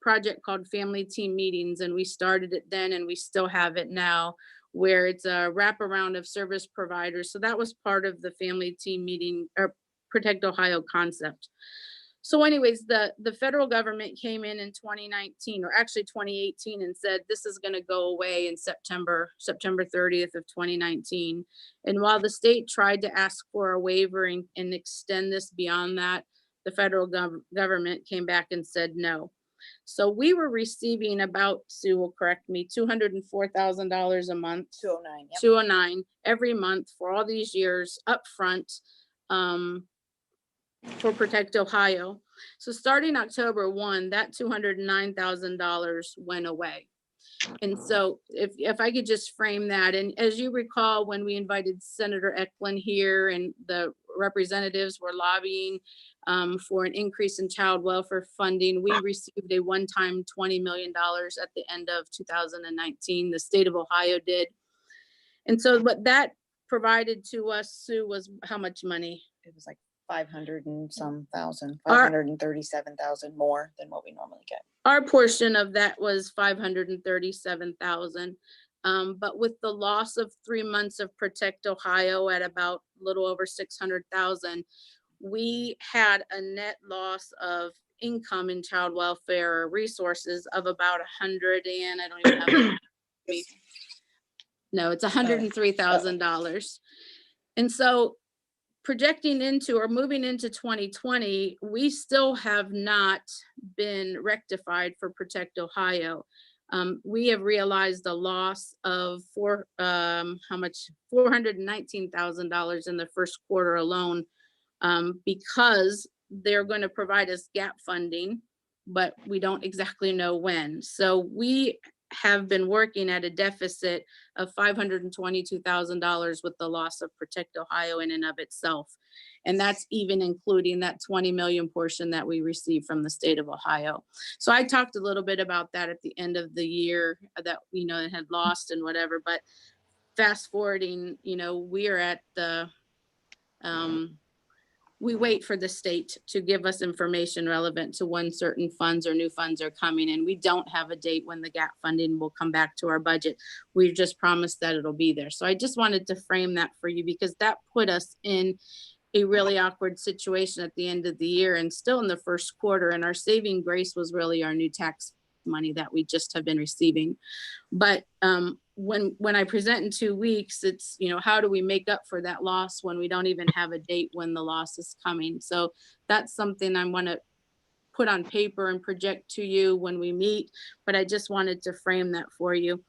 project called Family Team Meetings, and we started it then and we still have it now, where it's a wraparound of service providers. So that was part of the Family Team Meeting or Protect Ohio concept. So anyways, the federal government came in 2019, or actually 2018, and said this is going to go away in September 30th of 2019. And while the state tried to ask for a waiver and extend this beyond that, the federal government came back and said no. So we were receiving about, Sue will correct me, $204,000 a month. 209. Yep. 209 every month for all these years upfront. For Protect Ohio. So starting October 1, that $209,000 went away. And so if I could just frame that, and as you recall, when we invited Senator Eklund here and the representatives were lobbying for an increase in child welfare funding, we received a one-time $20 million at the end of 2019. The state of Ohio did. And so what that provided to us, Sue, was how much money? It was like 500 and some thousand, 537,000 more than what we normally get. Our portion of that was 537,000. But with the loss of 3 months of Protect Ohio at about a little over 600,000, we had a net loss of income in child welfare resources of about 100 and I don't even have it. No, it's $103,000. And so projecting into or moving into 2020, we still have not been rectified for Protect Ohio. We have realized a loss of $419,000 in the first quarter alone, because they're going to provide us gap funding, but we don't exactly know when. So we have been working at a deficit of $522,000 with the loss of Protect Ohio in and of itself. And that's even including that 20 million portion that we received from the state of Ohio. So I talked a little bit about that at the end of the year that, it had lost and whatever, but fast forwarding, we are at the, we wait for the state to give us information relevant to when certain funds or new funds are coming in. We don't have a date when the gap funding will come back to our budget. We've just promised that it'll be there. So I just wanted to frame that for you because that put us in a really awkward situation at the end of the year and still in the first quarter. And our saving grace was really our new tax money that we just have been receiving. But when I present in 2 weeks, it's, how do we make up for that loss when we don't even have a date when the loss is coming? So that's something I want to put on paper and project to you when we meet, but I just wanted to frame that for you.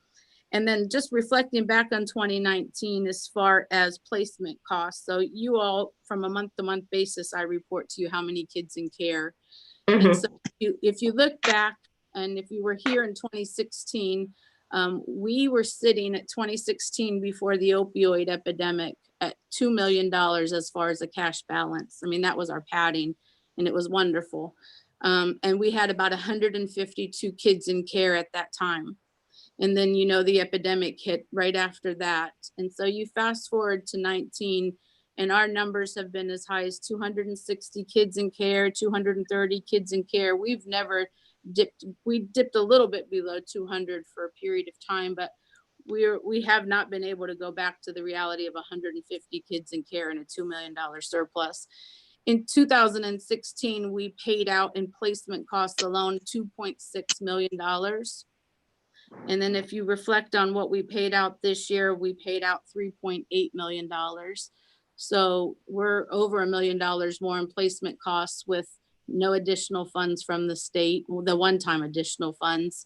And then just reflecting back on 2019 as far as placement costs. So you all, from a month-to-month basis, I report to you how many kids in care. And so if you look back, and if you were here in 2016, we were sitting at 2016 before the opioid epidemic at $2 million as far as the cash balance. I mean, that was our padding and it was wonderful. And we had about 152 kids in care at that time. And then, the epidemic hit right after that. And so you fast forward to 19 and our numbers have been as high as 260 kids in care, 230 kids in care. We've never we dipped a little bit below 200 for a period of time, but we have not been able to go back to the reality of 150 kids in care and a $2 million surplus. In 2016, we paid out in placement costs alone $2.6 million. And then if you reflect on what we paid out this year, we paid out $3.8 million. So we're over $1 million more in placement costs with no additional funds from the state, the one-time additional funds.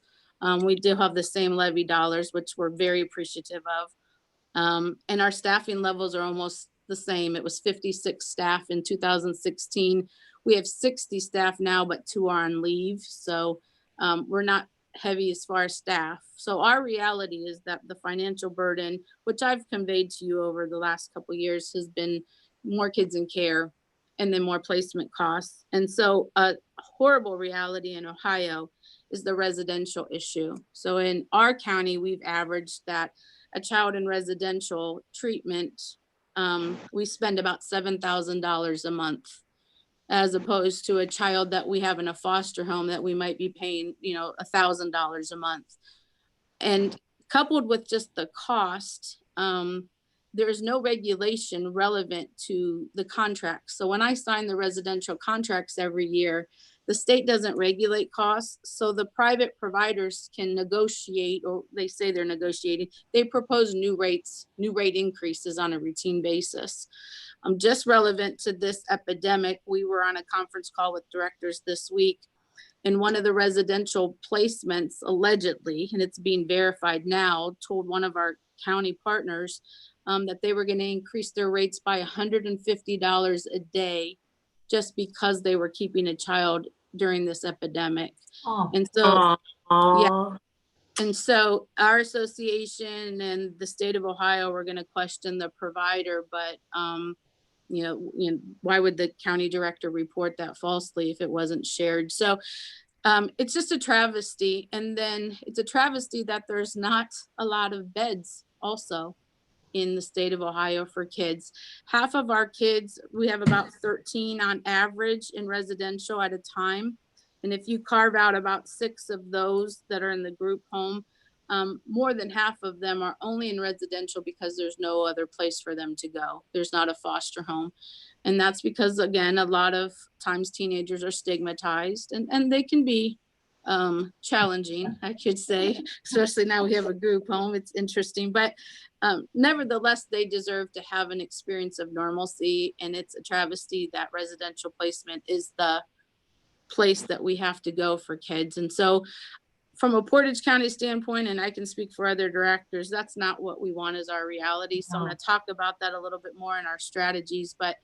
We do have the same levy dollars, which we're very appreciative of. And our staffing levels are almost the same. It was 56 staff in 2016. We have 60 staff now, but 2 are on leave. So we're not heavy as far as staff. So our reality is that the financial burden, which I've conveyed to you over the last couple of years, has been more kids in care and then more placement costs. And so a horrible reality in Ohio is the residential issue. So in our county, we've averaged that a child in residential treatment, we spend about $7,000 a month, as opposed to a child that we have in a foster home that we might be paying, $1,000 a month. And coupled with just the cost, there is no regulation relevant to the contracts. So when I sign the residential contracts every year, the state doesn't regulate costs. So the private providers can negotiate, or they say they're negotiating. They propose new rate increases on a routine basis. Just relevant to this epidemic, we were on a conference call with directors this week, and one of the residential placements allegedly, and it's being verified now, told one of our county partners that they were going to increase their rates by $150 a day just because they were keeping a child during this epidemic. Oh. And so, yeah. And so our association and the state of Ohio were going to question the provider, but why would the county director report that falsely if it wasn't shared? So it's just a travesty. And then it's a travesty that there's not a lot of beds also in the state of Ohio for kids. Half of our kids, we have about 13 on average in residential at a time. And if you carve out about 6 of those that are in the group home, more than half of them are only in residential because there's no other place for them to go. There's not a foster home. And that's because, again, a lot of times teenagers are stigmatized and they can be challenging, I could say, especially now we have a group home. It's interesting, but nevertheless, they deserve to have an experience of normalcy. And it's a travesty that residential placement is the place that we have to go for kids. And so from a Portage County standpoint, and I can speak for other directors, that's not what we want as our reality. So I'm going to talk about that a little bit more in our strategies, but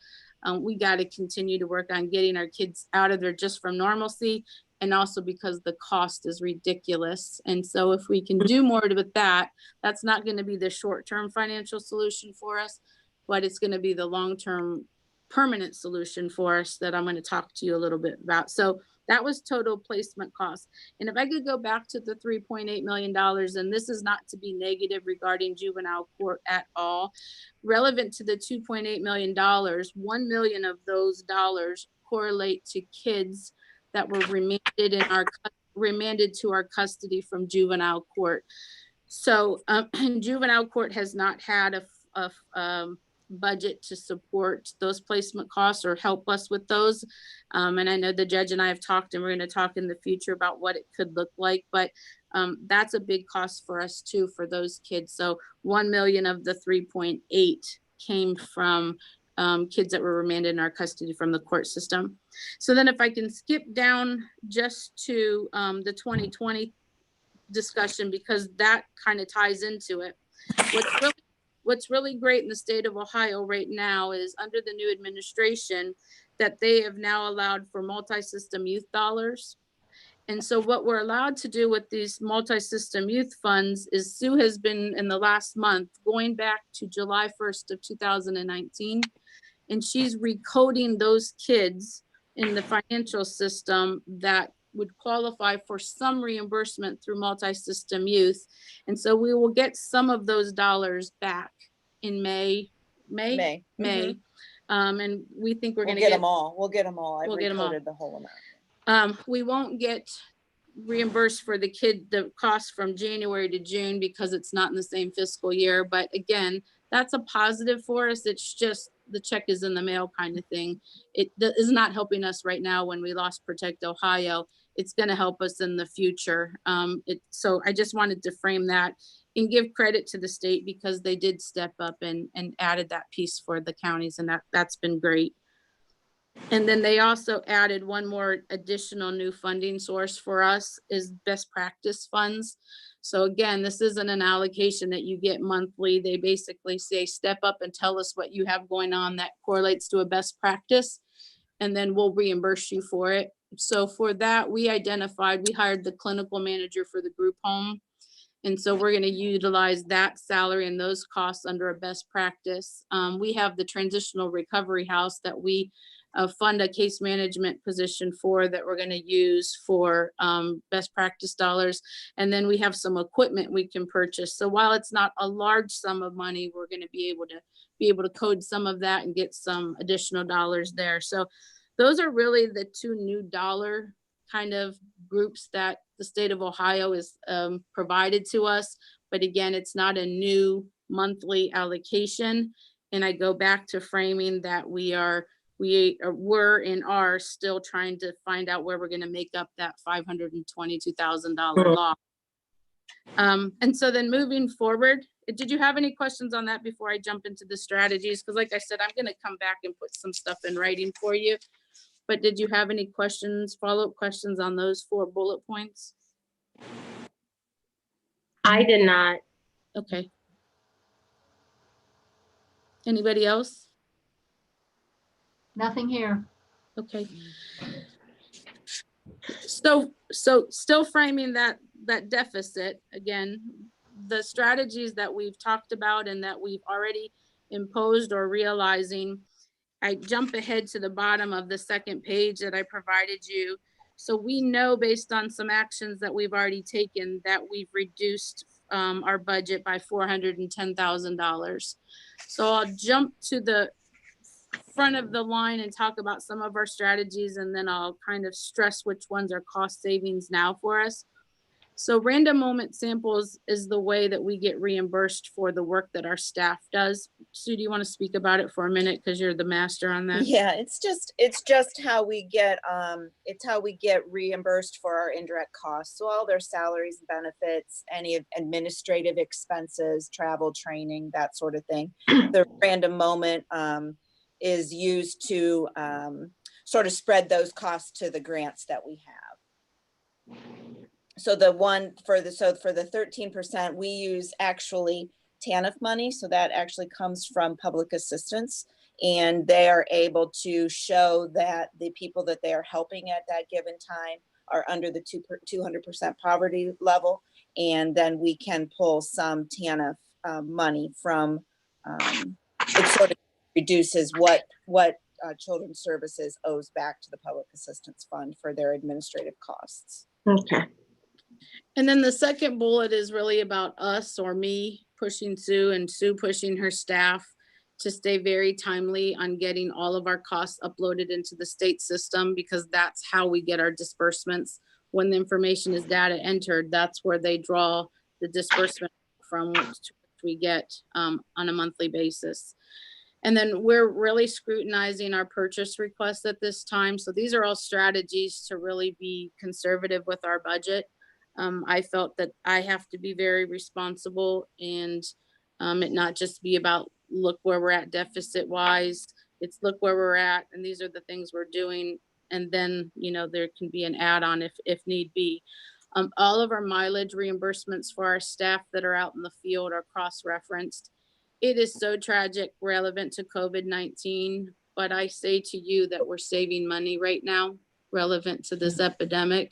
we got to continue to work on getting our kids out of there just from normalcy, and also because the cost is ridiculous. And so if we can do more with that, that's not going to be the short-term financial solution for us, but it's going to be the long-term permanent solution for us that I'm going to talk to you a little bit about. So that was total placement costs. And if I could go back to the $3.8 million, and this is not to be negative regarding juvenile court at all, relevant to the $2.8 million, 1 million of those dollars correlate to kids that were remanded to our custody from juvenile court. So juvenile court has not had a budget to support those placement costs or help us with those. And I know the judge and I have talked, and we're going to talk in the future about what it could look like, but that's a big cost for us too, for those kids. So 1 million of the 3.8 came from kids that were remanded in our custody from the court system. So then if I can skip down just to the 2020 discussion, because that kind of ties into it. What's really great in the state of Ohio right now is under the new administration that they have now allowed for multi-system youth dollars. And so what we're allowed to do with these multi-system youth funds is Sue has been in the last month going back to July 1st of 2019, and she's recoding those kids in the financial system that would qualify for some reimbursement through multi-system youth. And so we will get some of those dollars back in May. And we think we're going to get them all. We'll get them all. I've recoded the whole amount. We won't get reimbursed for the cost from January to June because it's not in the same fiscal year. But again, that's a positive for us. It's just the check is in the mail kind of thing. It is not helping us right now when we lost Protect Ohio. It's going to help us in the future. So I just wanted to frame that and give credit to the state because they did step up and added that piece for the counties, and that's been great. And then they also added one more additional new funding source for us is best practice funds. So again, this isn't an allocation that you get monthly. They basically say, step up and tell us what you have going on that correlates to a best practice, and then we'll reimburse you for it. So for that, we hired the clinical manager for the group home. And so we're going to utilize that salary and those costs under a best practice. We have the transitional recovery house that we fund a case management position for that we're going to use for best practice dollars. And then we have some equipment we can purchase. So while it's not a large sum of money, we're going to be able to code some of that and get some additional dollars there. So those are really the two new dollar kind of groups that the state of Ohio is provided to us. But again, it's not a new monthly allocation. And I go back to framing that we were and are still trying to find out where we're going to make up that $522,000 loss. And so then moving forward, did you have any questions on that before I jump into the strategies? Because like I said, I'm going to come back and put some stuff in writing for you. But did you have any questions, follow-up questions on those 4 bullet points? I did not. Okay. Anybody else? Nothing here. Okay. So still framing that deficit, again, the strategies that we've talked about and that we've already imposed or realizing, I jump ahead to the bottom of the second page that I provided you. So we know based on some actions that we've already taken that we've reduced our budget by $410,000. So I'll jump to the front of the line and talk about some of our strategies, and then I'll kind of stress which ones are cost savings now for us. So random moment samples is the way that we get reimbursed for the work that our staff does. Sue, do you want to speak about it for a minute because you're the master on that? Yeah, it's just how we get reimbursed for our indirect costs. So all their salaries, benefits, any administrative expenses, travel, training, that sort of thing. The random moment is used to sort of spread those costs to the grants that we have. So for the 13%, we use actually TANF money. So that actually comes from public assistance, and they are able to show that the people that they are helping at that given time are under the 200% poverty level. And then we can pull some TANF money from, it sort of reduces what Children's Services owes back to the Public Assistance Fund for their administrative costs. Okay. And then the second bullet is really about us or me pushing Sue and Sue pushing her staff to stay very timely on getting all of our costs uploaded into the state system, because that's how we get our disbursements. When the information is data entered, that's where they draw the disbursement from, which we get on a monthly basis. And then we're really scrutinizing our purchase requests at this time. So these are all strategies to really be conservative with our budget. I felt that I have to be very responsible and it not just be about look where we're at deficit wise. It's look where we're at, and these are the things we're doing. And then, there can be an add-on if need be. All of our mileage reimbursements for our staff that are out in the field are cross-referenced. It is so tragic, relevant to COVID-19, but I say to you that we're saving money right now relevant to this epidemic,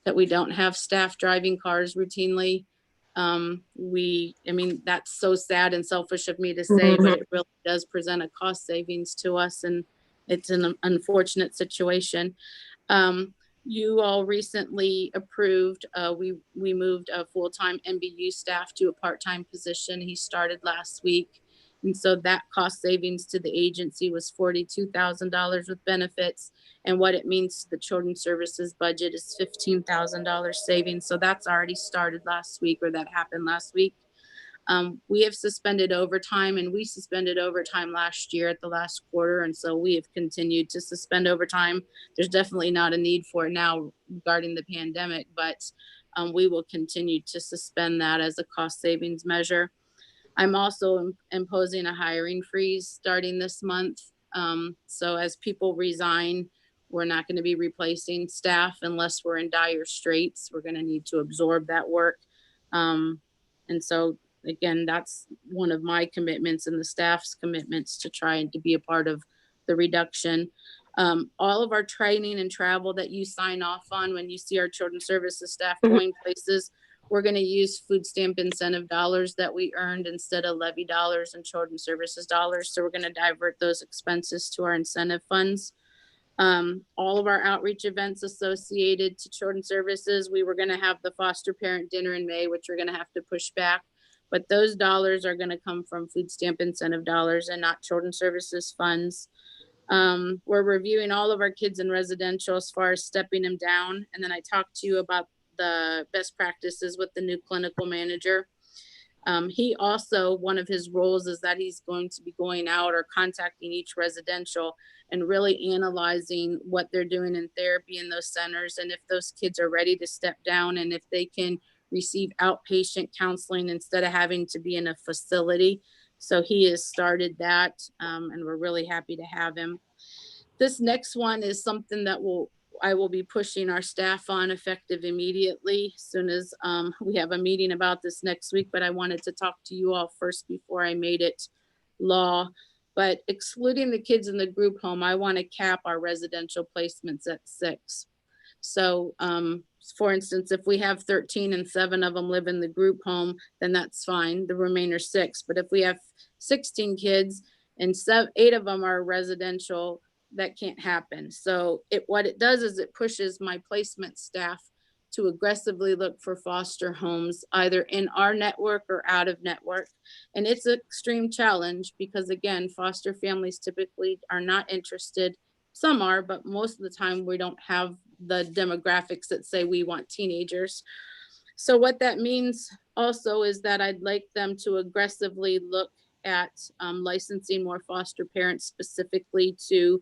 that we don't have staff driving cars routinely. That's so sad and selfish of me to say, but it really does present a cost savings to us, and it's an unfortunate situation. You all recently approved, we moved a full-time MBU staff to a part-time position. He started last week. And so that cost savings to the agency was $42,000 with benefits. And what it means to the Children's Services budget is $15,000 savings. So that's already started last week, or that happened last week. We have suspended overtime, and we suspended overtime last year at the last quarter. And so we have continued to suspend overtime. There's definitely not a need for it now regarding the pandemic, but we will continue to suspend that as a cost savings measure. I'm also imposing a hiring freeze starting this month. So as people resign, we're not going to be replacing staff unless we're in dire straits. We're going to need to absorb that work. And so again, that's one of my commitments and the staff's commitments to try and to be a part of the reduction. All of our training and travel that you sign off on when you see our children's services staff going places, we're going to use food stamp incentive dollars that we earned instead of levy dollars and children's services dollars. So we're going to divert those expenses to our incentive funds. All of our outreach events associated to children's services, we were going to have the foster parent dinner in May, which we're going to have to push back. But those dollars are going to come from food stamp incentive dollars and not children's services funds. We're reviewing all of our kids in residential as far as stepping them down. And then I talked to you about the best practices with the new clinical manager. He also, one of his roles is that he's going to be going out or contacting each residential and really analyzing what they're doing in therapy in those centers. And if those kids are ready to step down and if they can receive outpatient counseling instead of having to be in a facility. So he has started that, and we're really happy to have him. This next one is something that I will be pushing our staff on effective immediately as soon as we have a meeting about this next week, but I wanted to talk to you all first before I made it law. But excluding the kids in the group home, I want to cap our residential placements at 6. So for instance, if we have 13 and 7 of them live in the group home, then that's fine. The remainder 6. But if we have 16 kids and 8 of them are residential, that can't happen. So what it does is it pushes my placement staff to aggressively look for foster homes, either in our network or out of network. And it's an extreme challenge because again, foster families typically are not interested. Some are, but most of the time we don't have the demographics that say we want teenagers. So what that means also is that I'd like them to aggressively look at licensing more foster parents specifically to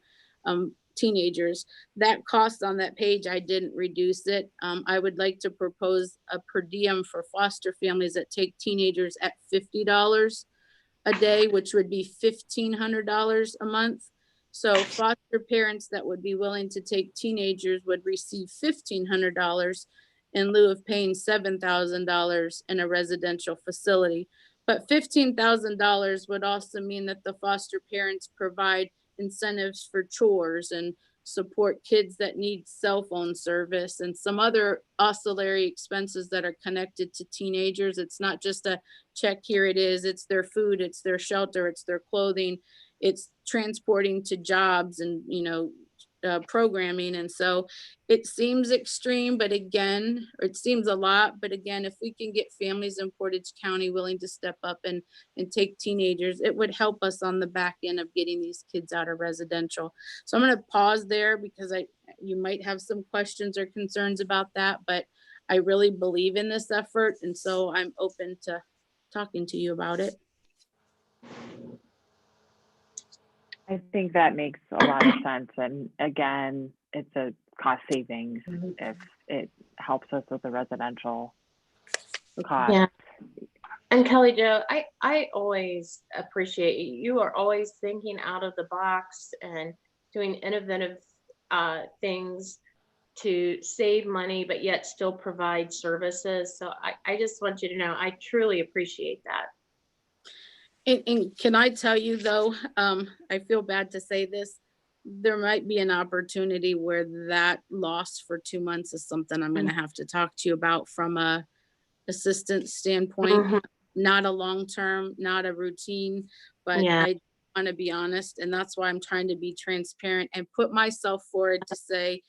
teenagers. That cost on that page, I didn't reduce it. I would like to propose a per diem for foster families that take teenagers at $50 a day, which would be $1,500 a month. So foster parents that would be willing to take teenagers would receive $1,500 in lieu of paying $7,000 in a residential facility. But $15,000 would also mean that the foster parents provide incentives for chores and support kids that need cell phone service and some other auxiliary expenses that are connected to teenagers. It's not just a check, here it is, it's their food, it's their shelter, it's their clothing, it's transporting to jobs and, programming. And so it seems extreme, but again, or it seems a lot, but again, if we can get families in Portage County willing to step up and take teenagers, it would help us on the back end of getting these kids out of residential. So I'm going to pause there because you might have some questions or concerns about that, but I really believe in this effort. And so I'm open to talking to you about it. I think that makes a lot of sense. And again, it's a cost savings if it helps us with the residential cost. Yeah. And Kelly Jo, I always appreciate you. You are always thinking out of the box and doing innovative things to save money, but yet still provide services. So I just want you to know, I truly appreciate that. And can I tell you though, I feel bad to say this, there might be an opportunity where that loss for 2 months is something I'm going to have to talk to you about from a assistant standpoint, not a long-term, not a routine, but Yeah. I want to be honest. And that's why I'm trying to be transparent and put myself forward to say,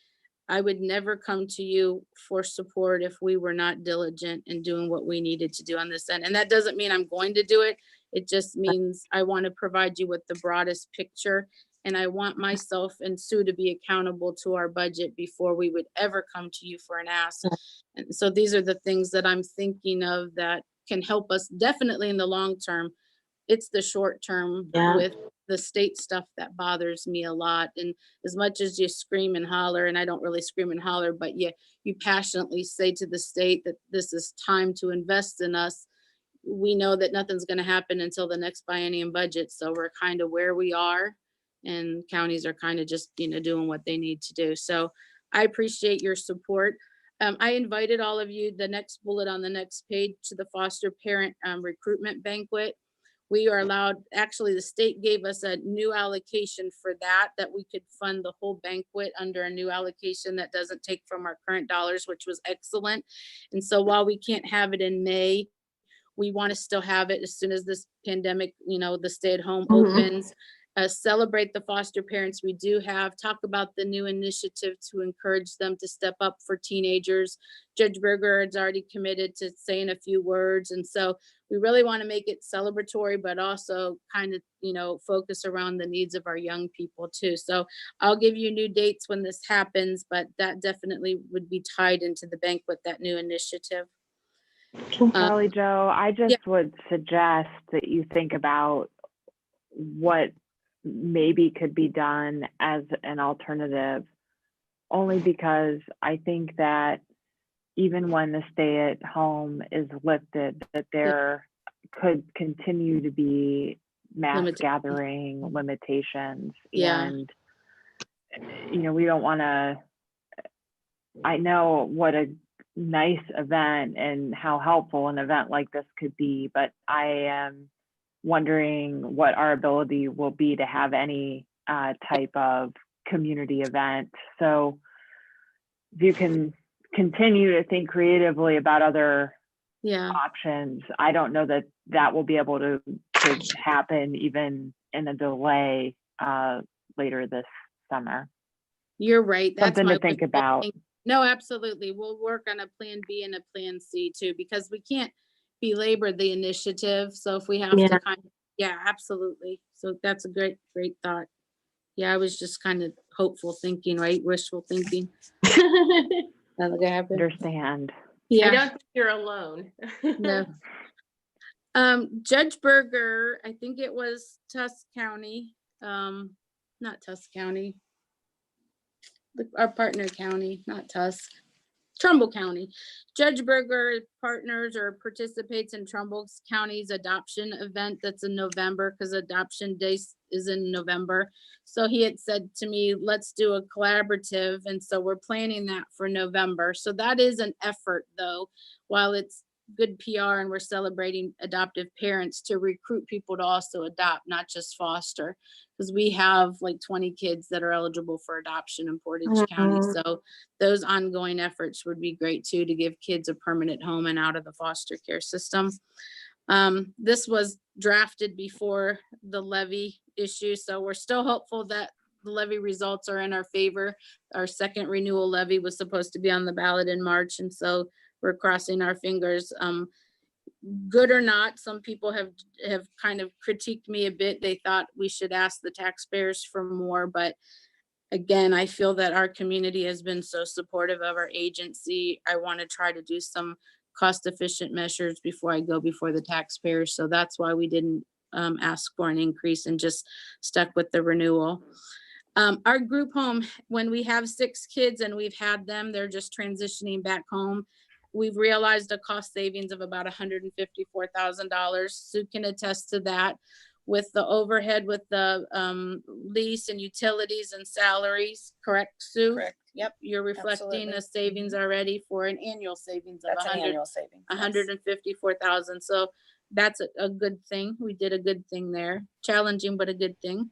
I would never come to you for support if we were not diligent in doing what we needed to do on this end. And that doesn't mean I'm going to do it. It just means I want to provide you with the broadest picture. And I want myself and Sue to be accountable to our budget before we would ever come to you for an ask. And so these are the things that I'm thinking of that can help us definitely in the long term. It's the short term with the state stuff that bothers me a lot. And as much as you scream and holler, and I don't really scream and holler, but you passionately say to the state that this is time to invest in us. We know that nothing's going to happen until the next biennium budget. So we're kind of where we are. and counties are kind of just, doing what they need to do. So I appreciate your support. I invited all of you, the next bullet on the next page, to the foster parent recruitment banquet. We are allowed, actually, the state gave us a new allocation for that we could fund the whole banquet under a new allocation that doesn't take from our current dollars, which was excellent. And so while we can't have it in May, we want to still have it as soon as this pandemic, the stay-at-home opens. Celebrate the foster parents we do have, talk about the new initiative to encourage them to step up for teenagers. Judge Berger has already committed to saying a few words. And so we really want to make it celebratory, but also kind of, focus around the needs of our young people too. So I'll give you new dates when this happens, but that definitely would be tied into the banquet, that new initiative. Charlie Joe, I just would suggest that you think about what maybe could be done as an alternative, only because I think that even when the stay at home is lifted, that there could continue to be mass gathering limitations. And, we don't want to, I know what a nice event and how helpful an event like this could be, but I am wondering what our ability will be to have any type of community event. So if you can continue to think creatively about other options, I don't know that that will be able to happen even in a delay later this summer. You're right. That's something to think about. No, absolutely. We'll work on a plan B and a plan C too, because we can't belabor the initiative. So if we have to absolutely. So that's a great thought. Yeah, I was just kind of hopeful thinking, right? Wishful thinking. Understand. Yeah. I don't think you're alone. No. Judge Berger, I think it was Tusk County, not Tusk County, our partner county, not Tusk, Trumbull County. Judge Berger partners or participates in Trumbull County's adoption event that's in November, because adoption day is in November. So he had said to me, let's do a collaborative. And so we're planning that for November. So that is an effort, though, while it's good PR and we're celebrating adoptive parents, to recruit people to also adopt, not just foster, because we have like 20 kids that are eligible for adoption in Portage County. So those ongoing efforts would be great too, to give kids a permanent home and out of the foster care system. This was drafted before the levy issue, so we're still hopeful that the levy results are in our favor. Our second renewal levy was supposed to be on the ballot in March, and so we're crossing our fingers. Good or not, some people have kind of critiqued me a bit. They thought we should ask the taxpayers for more, but again, I feel that our community has been so supportive of our agency. I want to try to do some cost-efficient measures before I go before the taxpayers. So that's why we didn't ask for an increase and just stuck with the renewal. Our group home, when we have 6 kids and we've had them, they're just transitioning back home, we've realized a cost savings of about $154,000. Sue can attest to that. With the overhead, with the lease and utilities and salaries, correct, Sue? Correct. Yep. You're reflecting a savings already for an annual savings of annual savings. $154,000. So that's a good thing. We did a good thing there. Challenging, but a good thing.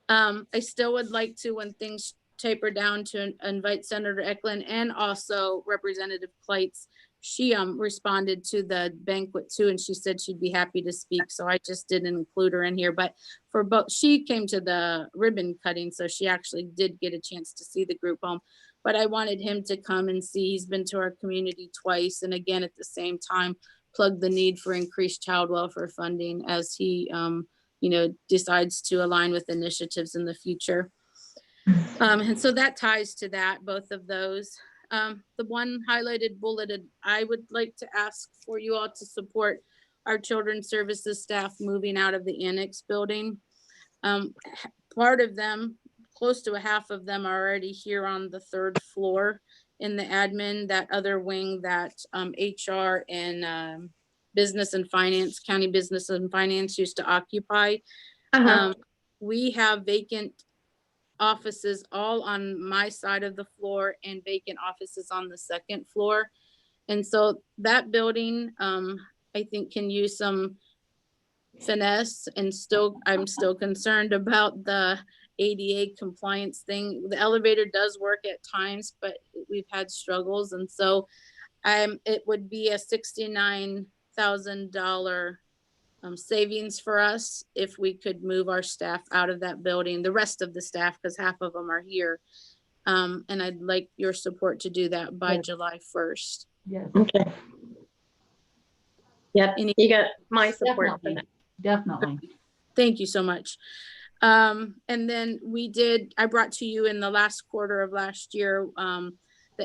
I still would like to, when things taper down, to invite Senator Eklund and also Representative Kleitz. She responded to the banquet too, and she said she'd be happy to speak. So I just didn't include her in here, but for both, she came to the ribbon cutting, so she actually did get a chance to see the group home. But I wanted him to come and see. He's been to our community twice, and again, at the same time, plug the need for increased child welfare funding as he, decides to align with initiatives in the future. And so that ties to that, both of those. The one highlighted bulleted, I would like to ask for you all to support our children's services staff moving out of the annex building. Part of them, close to a half of them, are already here on the 3rd floor in the admin, that other wing that HR and business and finance, county business and finance used to occupy. we have vacant offices all on my side of the floor and vacant offices on the second floor. And so that building, I think can use some finesse, and I'm still concerned about the ADA compliance thing. The elevator does work at times, but we've had struggles. And so it would be a $69,000 savings for us if we could move our staff out of that building, the rest of the staff, because half of them are here. And I'd like your support to do that by Yes. July 1st. Yes, Okay. Yep, Any- you got my support for definitely, that. definitely. Thank you so much. And then I brought to you in the last quarter of last year, the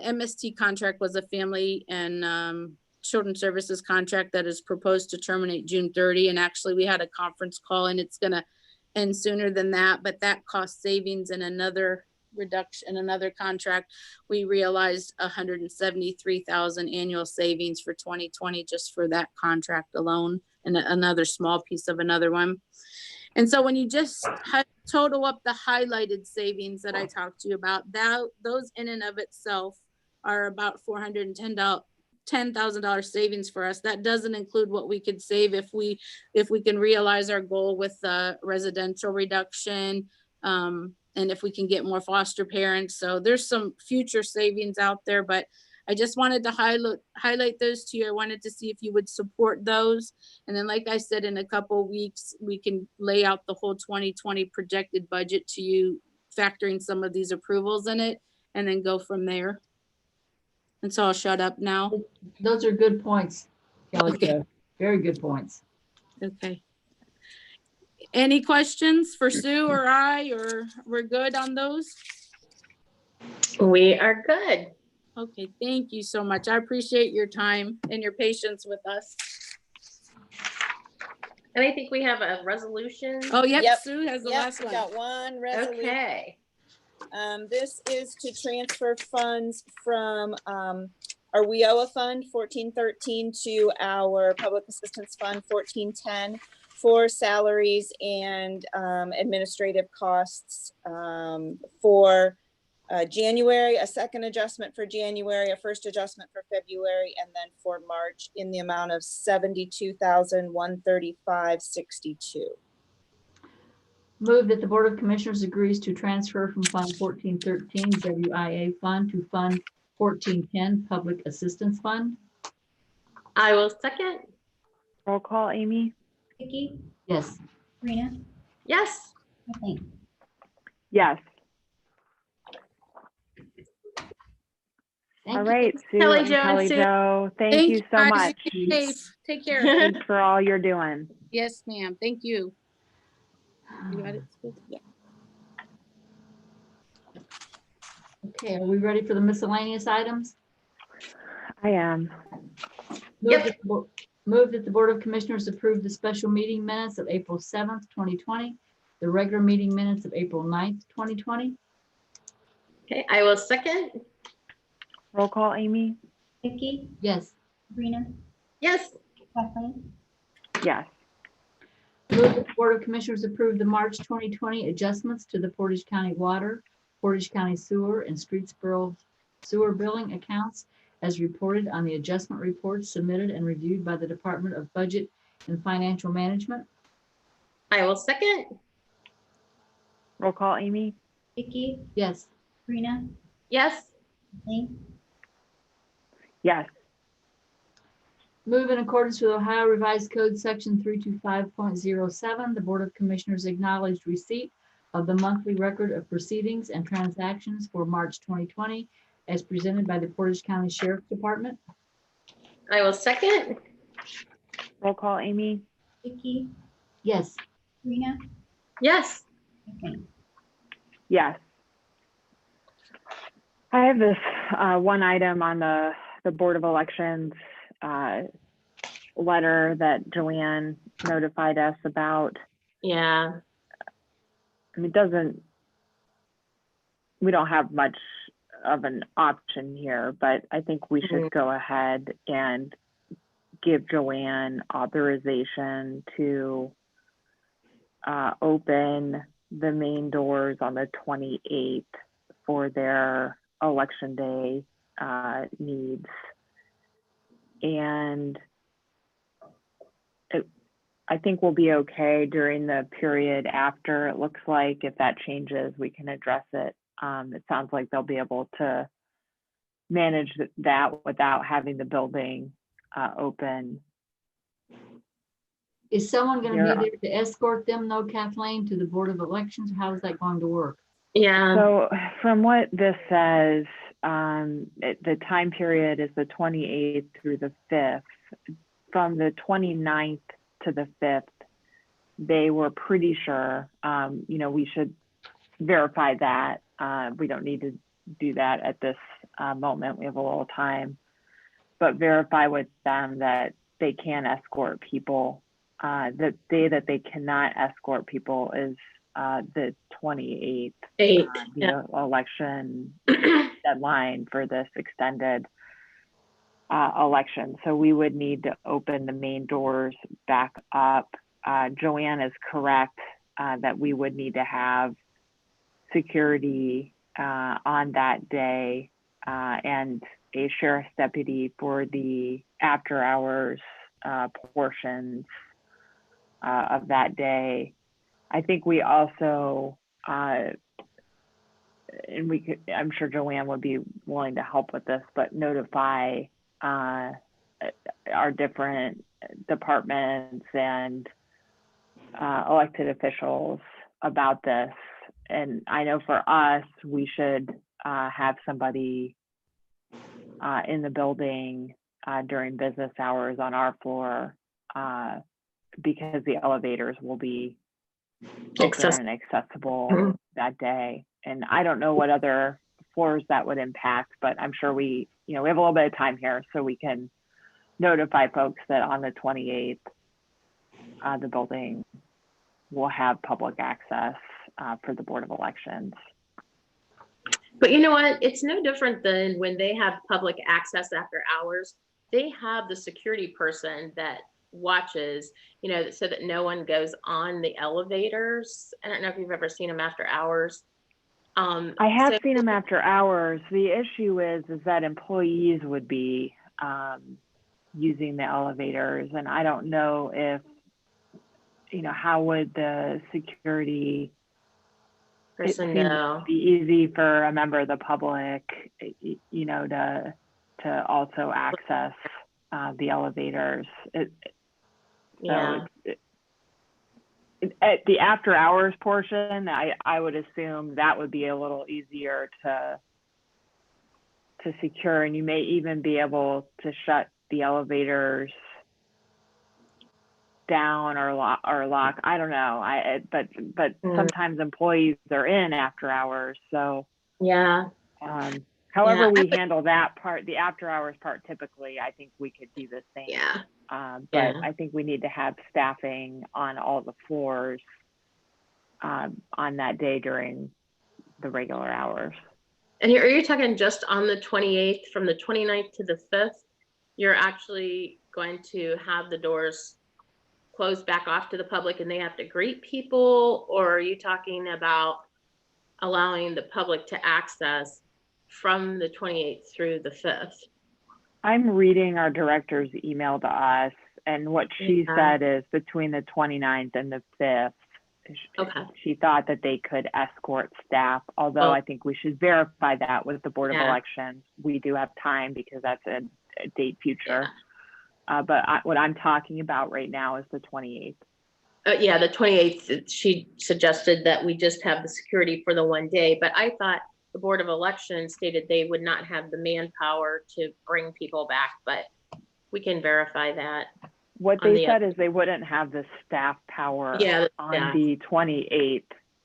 MST contract was a family and children's services contract that is proposed to terminate June 30. And actually we had a conference call and it's gonna end sooner than that, but that cost savings and another reduction, another contract, we realized 173,000 annual savings for 2020 just for that contract alone, and another small piece of another one. And so when you just total up the highlighted savings that I talked to you about, those in and of itself are about $410,000 savings for us. That doesn't include what we could save if we can realize our goal with the residential reduction, and if we can get more foster parents. So there's some future savings out there, but I just wanted to highlight those to you. I wanted to see if you would support those. And then, like I said, in a couple of weeks, we can lay out the whole 2020 projected budget to you, factoring some of these approvals in it, and then go from there. And so I'll shut up now. Those are good points, Kelly. Okay. Jo. Very good points. Okay. Any questions for Sue or or we're good on those? We are good. Okay, thank you so much. I appreciate your time and your patience with us. And I think we have a resolution. Oh, yep, Yep. Sue has the Yep, last we one. got one resolution. Okay. This is to transfer funds from our WIOA fund 1413 to our public assistance fund 1410 for salaries and administrative costs for January, a second adjustment for January, a first adjustment for February, and then for March in the amount of $72,135.62. Move that the Board of Commissioners agrees to transfer from Fund 1413 WIA Fund to Fund 1410 Public Assistance Fund. I will second. Roll call, Amy? Vicky, Yes. Sabrina, Yes. Kathleen. Yes. Thank All you. right, Sue Kelly and Jo and Kelly Sue. Jo, thank Thanks, you so guys. much. Be safe. Take care. Thanks for all you're doing. Yes, ma'am. Thank you. You got it? Sue? Yeah. Okay, are we ready for the miscellaneous items? I am. Move that the Board of Commissioners approve the special meeting minutes of April 7th, 2020, the regular meeting minutes of April 9th, 2020. Okay, I will second. Roll call, Amy? Vicky, Yes. Sabrina, Yes. Kathleen. Yes. Move that the Board of Commissioners approve the March 2020 adjustments to the Portage County Water, Portage County Sewer, and Streetsboro Sewer billing accounts as reported on the adjustment reports submitted and reviewed by the Department of Budget and Financial Management. I will second. Roll call, Amy? Vicky, Yes. Sabrina, Yes. Kathleen. Yes. Move in accordance with Ohio Revised Code Section 325.07, the Board of Commissioners acknowledged receipt of the monthly record of proceedings and transactions for March 2020 as presented by the Portage County Sheriff's Department. I will second. Roll call, Amy? Vicky, Yes. Sabrina, Yes. Kathleen. Yes. I have this one item on the Board of Elections letter that Joanne notified us about. Yeah. I mean, we don't have much of an option here, but I think we should go ahead and give Joanne authorization to open the main doors on the 28th for their election day needs. And I think we'll be okay during the period after. It looks like if that changes, we can address it. It sounds like they'll be able to manage that without having the building open. Is someone going to Yeah. be there to escort them though, Kathleen, to the Board of Elections? How is that going to work? Yeah. So from what this says, the time period is the 28th through the 5th. From the 29th to the 5th, they were pretty sure, we should verify that. We don't need to do that at this moment. We have a little time, but verify with them that they can escort people. The day that they cannot escort people is the 28th, the election deadline for this extended election. So we would need to open the main doors back up. Joanne is correct that we would need to have security on that day and a sheriff's deputy for the after hours portions of that day. I think we also, and I'm sure Joanne would be willing to help with this, but notify our different departments and elected officials about this. And I know for us, we should have somebody in the building during business hours on our floor because the elevators will be open and accessible that day. And I don't know what other floors that would impact, but I'm sure we have a little bit of time here, so we can notify folks that on the 28th, the building will have public access for the Board of Elections. But you know what? It's no different than when they have public access after hours. They have the security person that watches, so that no one goes on the elevators. I don't know if you've ever seen them after hours. I have seen them after hours. The issue is that employees would be using the elevators, and I don't know if, how would the security person it know? seems to be easy for a member of the public, to also access the elevators. Yeah. So at the after hours portion, I would assume that would be a little easier to secure, and you may even be able to shut the elevators down or lock. I don't know. But sometimes employees are in after hours. So yeah. However we handle that part, the after hours part, typically, I think we could do the same. Yeah. But I think we need to have staffing on all the floors on that day during the regular hours. And are you talking just on the 28th, from the 29th to the 5th? You're actually going to have the doors closed back off to the public and they have to greet people? Or are you talking about allowing the public to access from the 28th through the 5th? I'm reading our director's email to us, and what she said is between the 29th and the 5th, she thought that they could escort staff, although I think we should verify that with the Board of Elections. We do have time because that's a date future. But what I'm talking about right now is the 28th. Yeah, the 28th, she suggested that we just have the security for the one day, but I thought the Board of Elections stated they would not have the manpower to bring people back, but we can verify that. What they said is they wouldn't have the staff power on the 28th,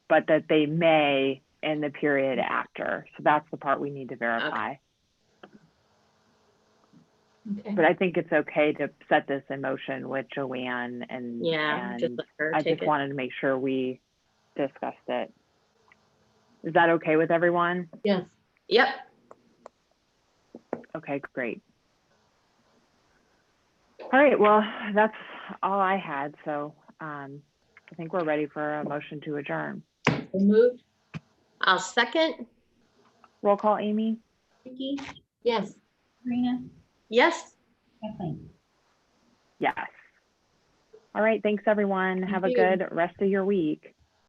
but that they may in the period after. So that's the part we need to verify. Okay. But I think it's okay to set this in motion with Joanne, and just let her I take just wanted to make sure we discussed it. Is that okay with everyone? Yes. Yep. Okay, great. All right, well, that's all I had. So I think we're ready for a motion to adjourn. So moved. I'll second. Roll call, Amy? Vicky, Yes. Sabrina, Yes. Kathleen. Yes. All right, thanks everyone. Have a you. good rest of your week.